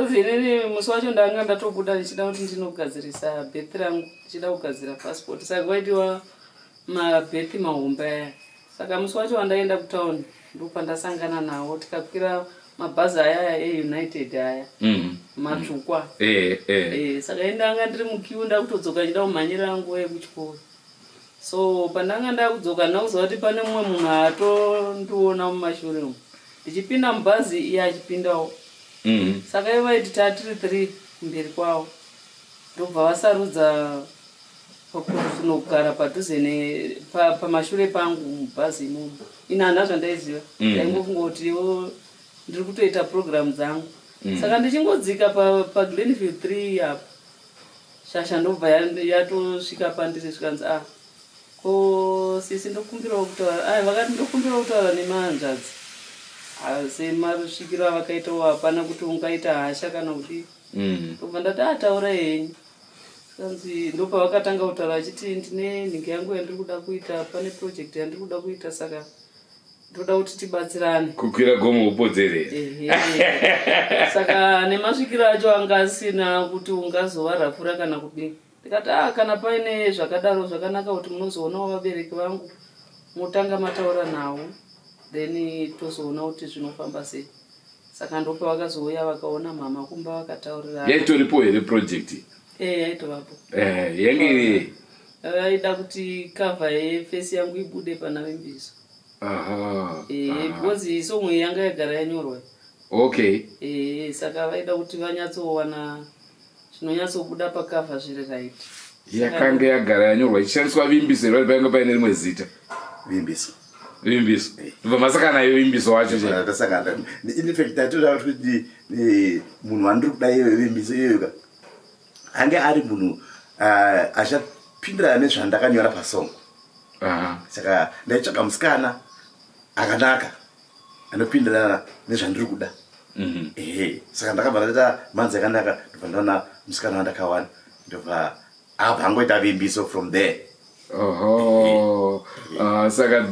Zvinini musi wacho ndanga ndatobuda ndichida kuti ndinogadzirisa birth rangu, ndichida kugadzira passport. Saka kwaitiwa mabirth mahombe aya. Saka musi wacho wandaenda kutown ndopandasangana nawo, tikakwira mabhazi aya eUnited aya matsvukwa. Saka ndanga ndiri mukiu ndakutodzoka ndida kumhanyira rangu ekuchikoro. So pandanga ndakudzoka ndakuziva kuti pane mumwe munhu atondiona mumashure umu, ndichipinda mubhazi iye achipindawo. Saka ivaiti tatiri 3 kumberi kwavo, ndobva vasarudza kunogara padhuze pamashure pangu mubhazi imomo. Ina handina zvandaiziva, ndaingongoti ndiri kutoita program dzangu. Saka ndichingodzika paGlenview 3 apo, shasha ndobva yatosvika pandiri zvikanzi ko sisi ndokumbirawo kutaura. Vakati ndokumbirawo kutaura nemahanzvadzi. Semarusvikiro vakaitawo hapana kuti ungaita hasha kana kuti. Ndobva ndati taura henyu. Kanzi ndopavakatanga kutaura vachiti ndine nhingi yangu yandiri kuda kuita, pane project yandiri kuda kuita, saka ndoda kuti tibatsirane. Kukwira gomo upodzere. Saka nemasvikiro acho anga asina kuti ungazovarapura kana kudini. Ndikati kana paine zvakadaro zvakanaka kuti munozoonawo vabereki vangu motanga mataura nawo, then tozoona kuti zvinofamba sei. Saka ndopa vakazouya vakaona mama kumba vakataurira. Yaitoripo here project? Yaitovapo. Yange vaida kuti cover yefesi yangu ibude pana Vimbiso. Because song yanga yagara yanyorwa. Saka vaida kuti vanyatsowana zvinonyatsobuda pakava zviri right. Yakanga yagara yanyorwa ichishandiswa Vimbiso vari painge paine rimwe zita. Vimbiso. Ndobva masaka nayo Vimbiso wacho chete. Tasakanda. In fact tatoda kuti munhu wandiri kuda iye Vimbiso iyoyo hange ari munhu achapindira nezvandakanyora pasong. Saka ndaitsvaka musikana akanaka anopindirana nezvandiri kuda. Saka ndakabva ndaita manzi akanaka, ndobva ndaona musikana wandakawana, ndobva abva angoita Vimbiso from there. Saka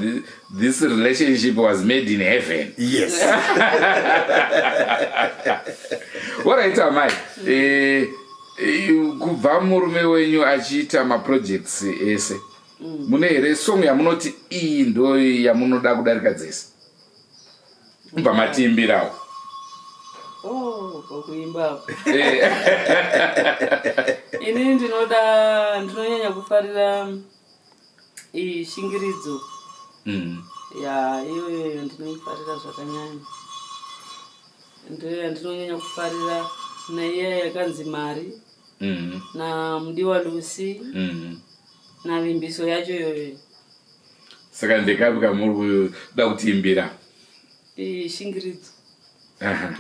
this relationship was made in heaven. Yes. Alright, amai. Kubva murume wenyu achiita maprojects ese, mune here song yamunoti iyi ndo yamunoda kudarika dzese? Kubva matiimbirawo. Kuimba. Ini ndinonyanya kufarira shingiridzo. Ya, iyo ndinoifarira zvakanyanya. Ndinonyanya kufarira naiya yakanzi Mari. Na Mudiwa Lucy. Na vimbiso yacho yoyo. Saka ndekapi kamuri kuda kutiimbira? Shingiridzo.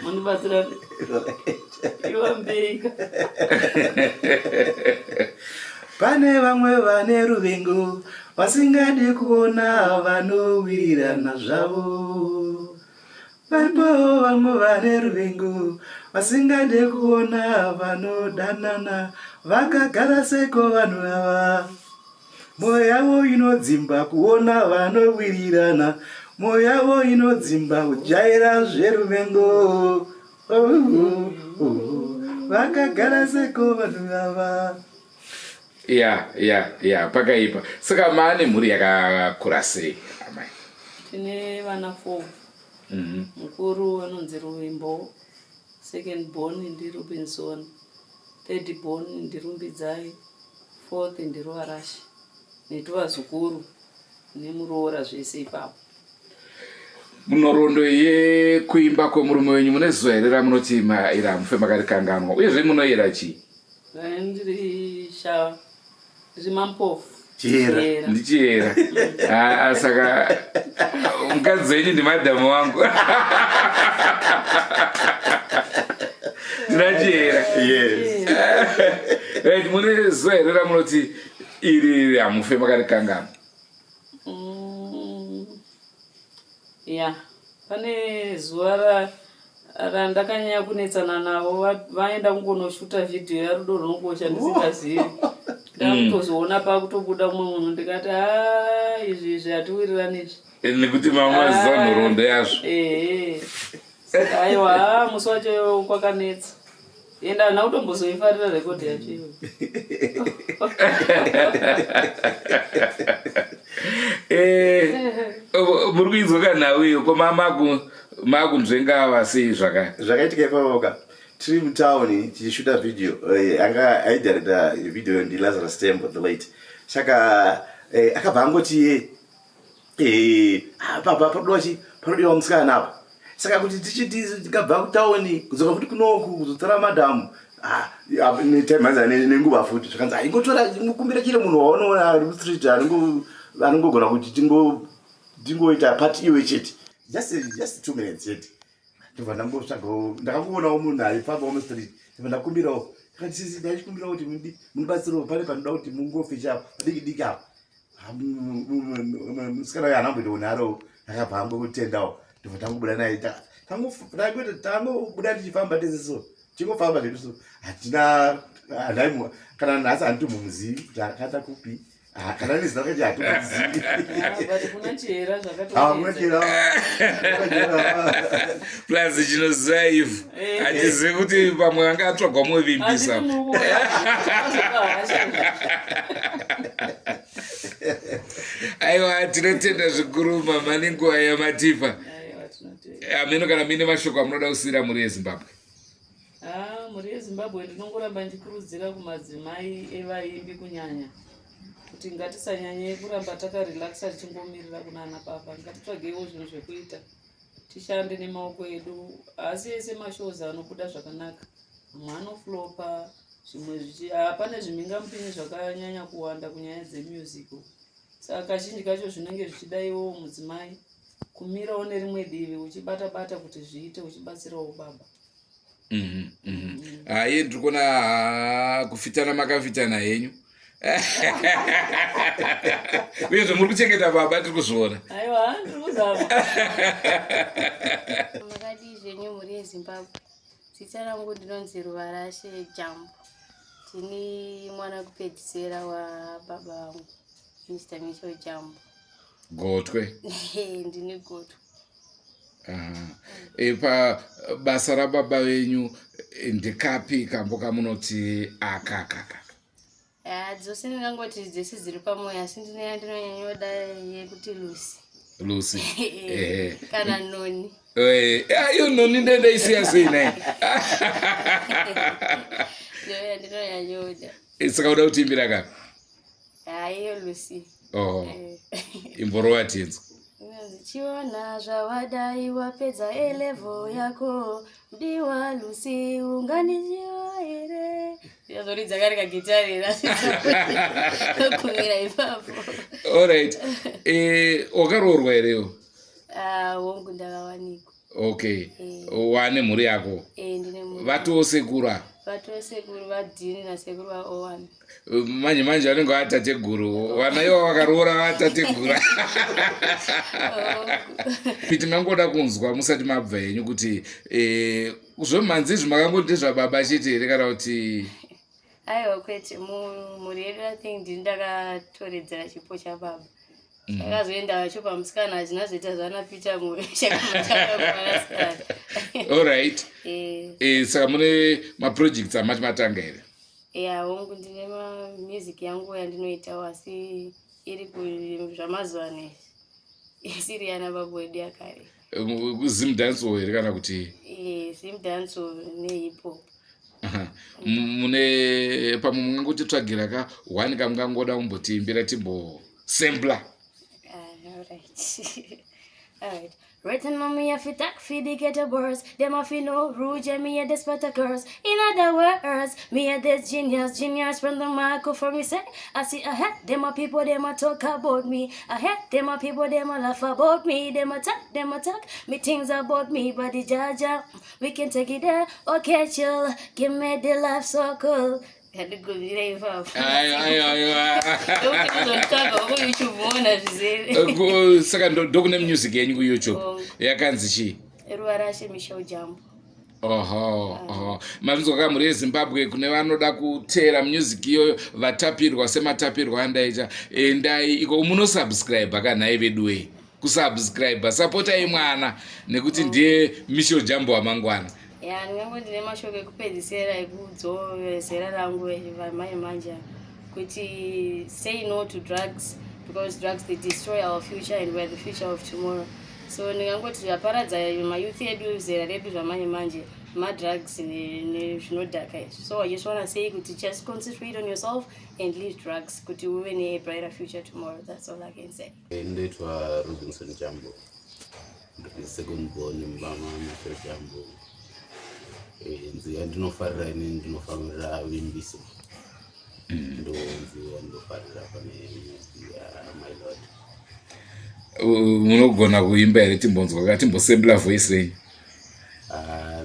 Munibatsira iwambeka. Pane vamwe vane ruvengo vasingadi kuona vanowirirana zvavo. Paripo vamwe vane ruvengo vasingadi kuona vanodanana. Vakagara seko vanhu ava. Mwoyo yavo inodzimba kuona vanowirirana. Mwoyo yavo inodzimba kujaira zveruvengo. Vakagara seko vanhu ava. Ya, pakaipa. Saka maane mhuri yakakura sei amai? Tine vana 4. Mukuru anonzi Ruvimbo, second born ndiRobinson, third born ndiRumbidzai, fourth ndiRuarashi. Netuvazukuru nemuroora zvese ipapo. Munorondo yekuimba kwemurume wenyu mune zuva here ramunoti ira mufe makarikanganwa uyezve munoyera chii? Ndiri mampofu. Chiyera. Ndichiyera. Saka mukadzi wenyu ndimadhamu wangu. Ndinachiyera. Yes. Right, mune zuva here ramunoti iri hamufe makarikanganwa? Ya, pane zuva randakanyanya kunetsana navo vaenda kungonoshuta vhidhiyo yarudo runokosha ndisingazivi. Ndakutozoona pakutobuda mumwe munhu ndikati izvi hatiwirirani izvi. Nekuti mamaziva nhoroondo yazvo. Saka aiwa musi wacho kwakanetsa. Enda hana kutombozoifarira rekodhi yacho iyoyo. Muri kuinzwa kanhau iyo koma makunzvenga sei zvakaitika ipapoka tiri mutauni tichishuta video anga aidirecta video ndiLazarus Tembo the late saka akabva angoti panodiwa musikana apa saka kuti tikabva kutauni kudzoka futi kunoku kuzotora madhamu netaimanza nenguva futi zvakanzi ingotora ingokumbira chire munhu waonoona ari mustreet anongogona kuti tingoita pati iwe chete just 2 minutes chete ndibva ndakangoonawo munhu aifambawo mustreet ndibva ndakumbirawo ndachikumbirawo kuti mundibatsirawo pane panoda kuti mungofecha padiki diki apa musikana uyo anamboitoonaro akabva angokutendawo ndibva tangobuda naye tangobuda tichifamba teseso tingofamba zvedu so hatina kana nhasi handiti mumuzivi kuti akata kupi kana nezina kati hatimuzivi plus chinoziva ivhu hatizivi kuti pamwe anga atsvagwa muvimbisa. Aiwa, tinotenda zvikuru mama nenguva yamatipa. Ameno kana mine mashoko amunoda kusiyira mhuri yeZimbabwe? Mhuri yeZimbabwe ndinongoramba ndichikurudzira kumadzimai evaimbi kunyanya kuti ngatisanyanye kuramba takarelaxa tichingomirira kunana baba. Ngatitsvagewo zvinhu zvekuita, tishande nemaoko edu. Asi ese mashows anobuda zvakanaka, mamwe anoflopa, zvimwe hapane zvimhingamupinyi zvakanyanya kuwanda kunyaya dzemusic. Saka kazhinji kacho zvinenge zvichidaiwo mudzimai kumirawo nerimwe divi uchibata-bata kuti zviite, uchibatsirawo baba. Iye ndiri kuona kufitana makafitana henyu. Uyezve muri kuchengeta baba tiri kuzviona. Aiwa, ndiri kuzama. Makadi zvenyu mhuri yeZimbabwe. Zita rangu ndinonzi Ruvarashe Jambo. Tini mwana kupedzisira wa baba wangu Mr. Micho Jambo. Gotwe? Ndini Gotwe. Pa basa rababa venyu ndikapi kambo kamunoti akakaka? Dzose ndingangoti dzese dziri pamwe, asi ndinonyanya yoda yekuti Lucy. Lucy. Kana noni. Ayo noni ndende isiya sina. Ndino yanyoda. Saka uda kutimbira ka? Ayo Lucy. Imboro watinzo. Chiona zvawadai wapedza elevo yako mdiwa Lucy unganiziwa here. Yazoridza kari kagitari kumira ipapo. Alright. Wakaroorwa herewo? Wongu ndakawanikwa. Okay. Wane mhuri yako? Ndine mhuri. Vatosekura? Vatosekuru vadhini nasekuru vaOwane. Manje vanenge vatateguru. Vana ivo vakaroora vatateguru. Tingangoda kunzwa musati mabva henyu kuti zvomhanzi izvi makangoti zvababa chete here kana kuti? Aiwa kwete, mhuri yedu I think ndini ndakatoredzera chipo chababa. Akazoenda vacho pamusikana hazvina zoita zvanapita mwanasikana. Alright. Saka mune maprojects amati matanga here? Hongu ndine music yangu yandinoitawo asi iri zvamazuva ano isiri yana baba wedu yakare. Zim dancehall here kana kuti? Zim dancehall nehip hop. Mune pamwe mungangoti tsvagira ka one kamungangoda kumbotiimbira timbo sampler. Alright. Written on me if it feed the get a words. Them a feel no rude, me a despot a curse. In other words, me a this genius from the Marco for me say. I see ahead, them a people, them a talk about me. Ahead, them a people, them a laugh about me. Them a talk, me things about me. But the jaja, we can take it there. Okay, chill, give me the life so cool. Had to go there if Saka ndokune music yenyu ku YouTube yakanzi chi? Ruvarashe Michelle Jambo. Mavinzwa ka muri Zimbabwe kune vanoda kuteera music iyo vatapirwa sematapirwa andaita endai iko muno subscribe kana ivedwe kusubscribe supportai mwana nekuti ndiye Michelle Jambo wamangwana. Ndingango ndine mashoko ekupedzisira ekudzorezera rangu manje kuti say no to drugs because drugs they destroy our future and we're the future of tomorrow. So ndingangoti zvaparadza mayouth edu zera redu zvamanje madrugs nezvinodhaka izvi. So I just want to say kuti just concentrate on yourself and leave drugs kuti uve ne brighter future tomorrow. That's all I can say. Ndoitwa Robinson Jambo. Second born mbama Michelle Jambo. Nziya ndinofarira ndinofanira vimbiso. Ndofarira pane my lord. Munogona kuimba here timbonzwa ka timbosembla voice yenyu?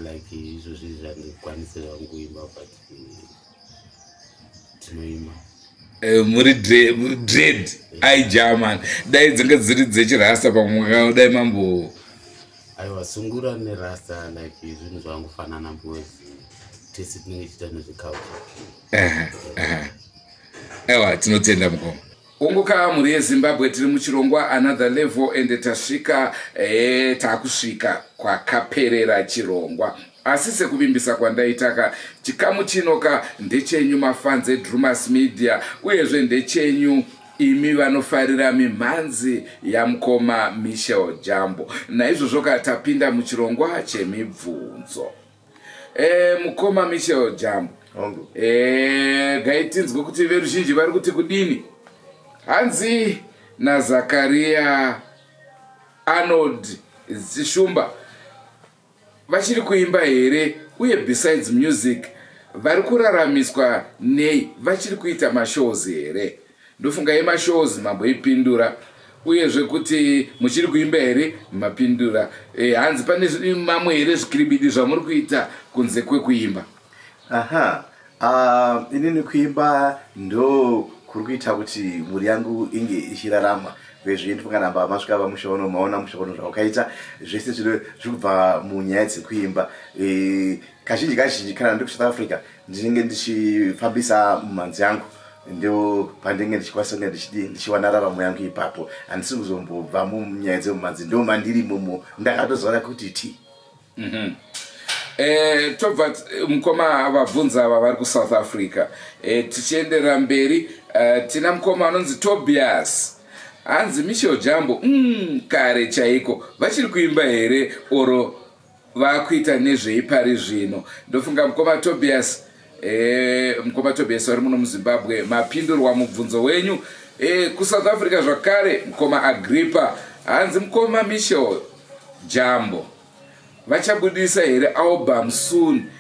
Like izvozvi zvandikwanisira kuimba but tinoima. Muri dread ai German dai dzinge dziri dzechirasta pamwe dai mambo. Aiwa sungura nerasta like zvinhu zvangofanana because tese tinenge tichita nezveculture. Ewa tinotenda mukoma. Unguka muri yeZimbabwe tiri muchirongwa another level and tasvika takusvika kwakaperera chirongwa. Asi sekuvimbisa kwandaitaka chikamu chinoka ndechenyu mafans eDrumas Media uyezve ndechenyu imi vanofarira mimhanzi yamukoma Michelle Jambo. Naizvozvo tapinda muchirongwa chemibvunzo. Mukoma Michelle Jambo. Gaitinzwe kuti veruzhinji vari kuti kudini? Hanzi naZakaria Arnold Zishumba vachiri kuimba here uye besides music vari kuraramiswa nei vachiri kuita mashows here? Ndofunga yemashows mamboipindura uyezve kuti muchiri kuimba here mapindura. Hanzi pane mamwe here zvikiribidi zvamuri kuita kunze kwekuimba? Inini kuimba ndo kuri kuita kuti mhuri yangu inge ichirarama. Vezvi ndifunga namba masvika pamushono maona mushono zvakaita zvese zviri kubva munyaya dzekuimba. Kazhinji kana ndiri kuSouth Africa ndinenge ndichifambisa mhanzi yangu ndio pandenge ndichikwanisa ndichiwana raramo yangu ipapo. Handisi kuzombobva munyaya dzemhanzi ndo mandiri mumo ndakatozoona kuti ti. Tobva mukoma vabvunza ava vari kuSouth Africa. Tichiendera mberi tina mukoma anonzi Tobias. hanzi Michel Jambo kare chaiko vachiri kuimba here oro vakuita nezveipari zvino. Ndofunga mukoma Tobias vari muno muZimbabwe mapindurwa mubvunzo wenyu. KuSouth Africa zvakare mukoma Agrippa hanzi mukoma Michel Jambo vachabudisa here album soon,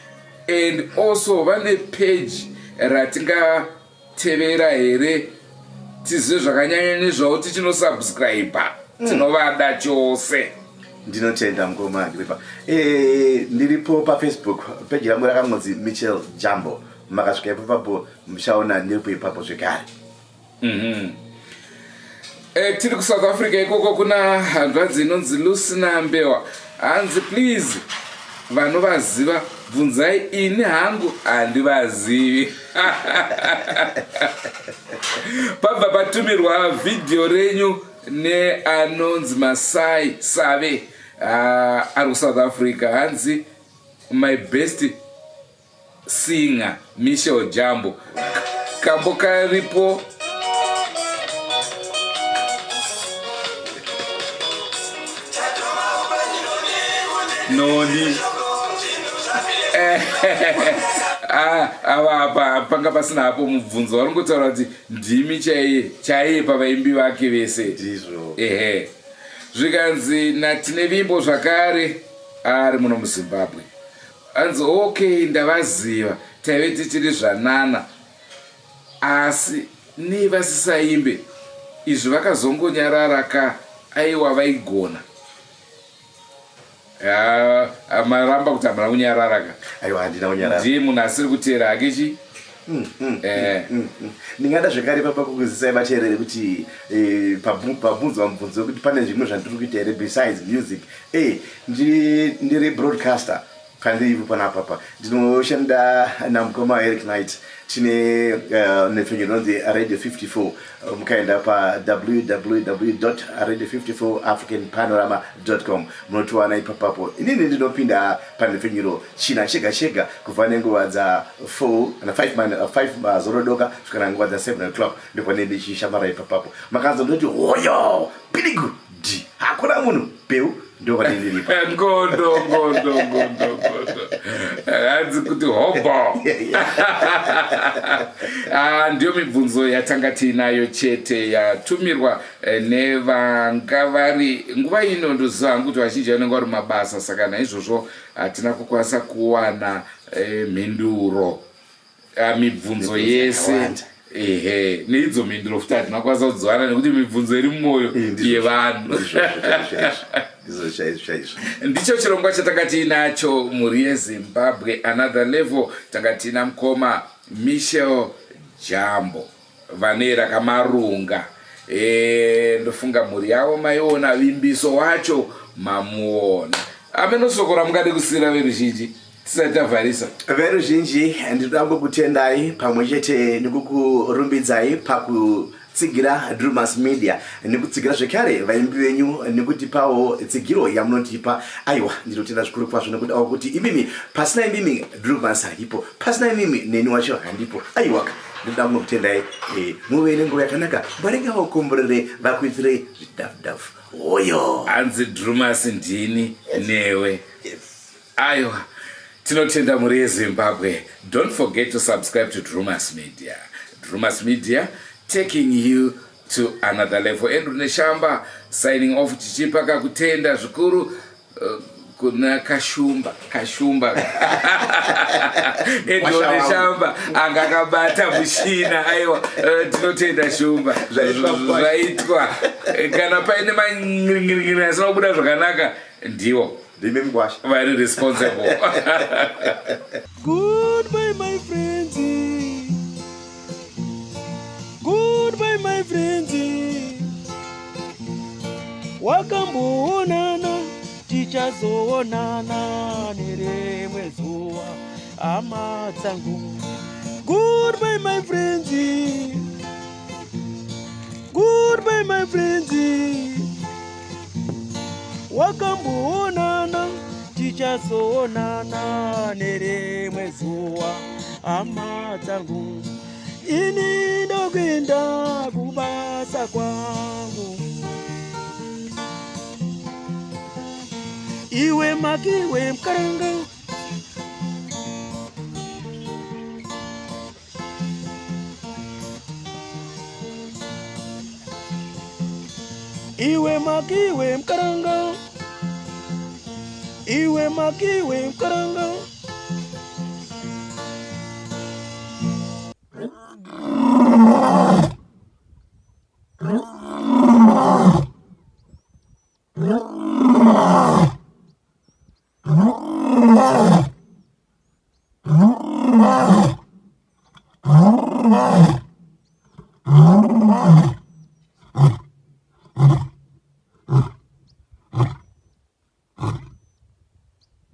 and also vane page ratingatevera here tizive zvakanyanya nezvavo tichinosubscribe tinovada chose. Ndinotenda mukoma Agrippa. Ndiripo paFacebook page yangu rakangonzi Michel Jambo, makasvika ipapo muchaona ndiripo ipapo zvekare. Tiri kuSouth Africa ikoko kuna hanzvadzi inonzi Lucina Mbewa hanzi please vanovaziva bvunzai, ini hangu handivazivi. Pabva patumirwa vhidhiyo renyu neanonzi Masai Save ari kuSouth Africa hanzi my best singer Michel Jambo. Kambo karipo noni apa panga pasina hapo mubvunzo varingotaura kuti ndimi chaiye pavaimbi vake vese. Zvikanzi natine vimbo zvakare ari muno muZimbabwe hanzi okay ndavaziva taive tichiri zvanana asi nevasisaimbe izvi vakazongonyarara ka aiwa vaigona. Maramba kuti hamuna kunyarara ka. Aiwa handina kunyarara. Ndiye munhu asiri kuteera hakechi. Ndingada zvekare papa kukuzisai vateereri kuti pabvunzwa mubvunzo wekuti pane zvimwe zvandiri kuita here besides music. Ndiri broadcaster pandiripo panapapa. Ndinoshanda namukoma Eric Knight. Tine nefenyu inonzi Radio 54. Mukaenda pa www.radio54africanpanorama.com munotiwana ipapapo. Inini ndinopinda panefenyuro china chega kubva nenguva dza 5 mazorodoka kusvika nguva dza 7 o'clock ndipo ndichishamara ipapapo. Makanzwa ndoti hoyo piligu di hakuna munhu peu ndo vanindiripo. Ngondo hanzi kuti hobo. Ndiyo mibvunzo yatanga tiinayo chete yatumirwa nevanga vari nguva ino. Ndoziva hangu kuti vazhinji vanenge vari mabasa, saka naizvozvo hatina kukwanisa kuwana mhinduro mibvunzo yese. Neidzo mhinduro futi hatina kukwanisa kudziwana nekuti mibvunzo iri mumwoyo yevanhu. Ndicho chirongwa chatanga tiinacho mhuri yeZimbabwe Another Level. Tanga tiina mukoma Michel Jambo vane rakamarunga. Ndofunga mhuri yavo maiona vimbiso wacho mamuona. Amenosokora mungade kusira veruzhinji tisati tavharisa. Veruzhinji ndinoda kukutendai pamwe chete nekukurumbidzai tsigira Drumas Media nekutsigira zvekare vaimbi venyu nekutipawo tsigiro yamunotipa. Aiwa ndinotenda zvikuru kwazvo nekuda kuti imimi pasina imimi Drumas haripo, pasina imimi neni wacho handipo. Aiwa ndinoda kukutendai muve nenguva yakanaka. Mbarenga wakomborere vakuitire zvidhafu oyo hanzi Drumas ndini newe. Aiwa tinotenda mhuri yeZimbabwe. Don't forget to subscribe to Drumas Media. Drumas Media taking you to another level. Andrew Neshamba signing off tichipaka kutenda zvikuru kuna Kashumba Andrew Neshamba angakabata mushina. Aiwa tinotenda Shumba zvaitwa kana paine mangirigiri asina kubuda zvakanaka ndiwo vari responsible. Goodbye my friends. Goodbye my friends. Wakamboonana tichazoonana nerimwe zuva hama dzangu. Goodbye my friends. Goodbye my friends. Wakamboonana tichazoonana nerimwe zuva hama dzangu. Ini ndokwenda kubasa kwangu. iwe makiwe mkaranga. Iwe makiwe mkaranga. Iwe makiwe mkaranga.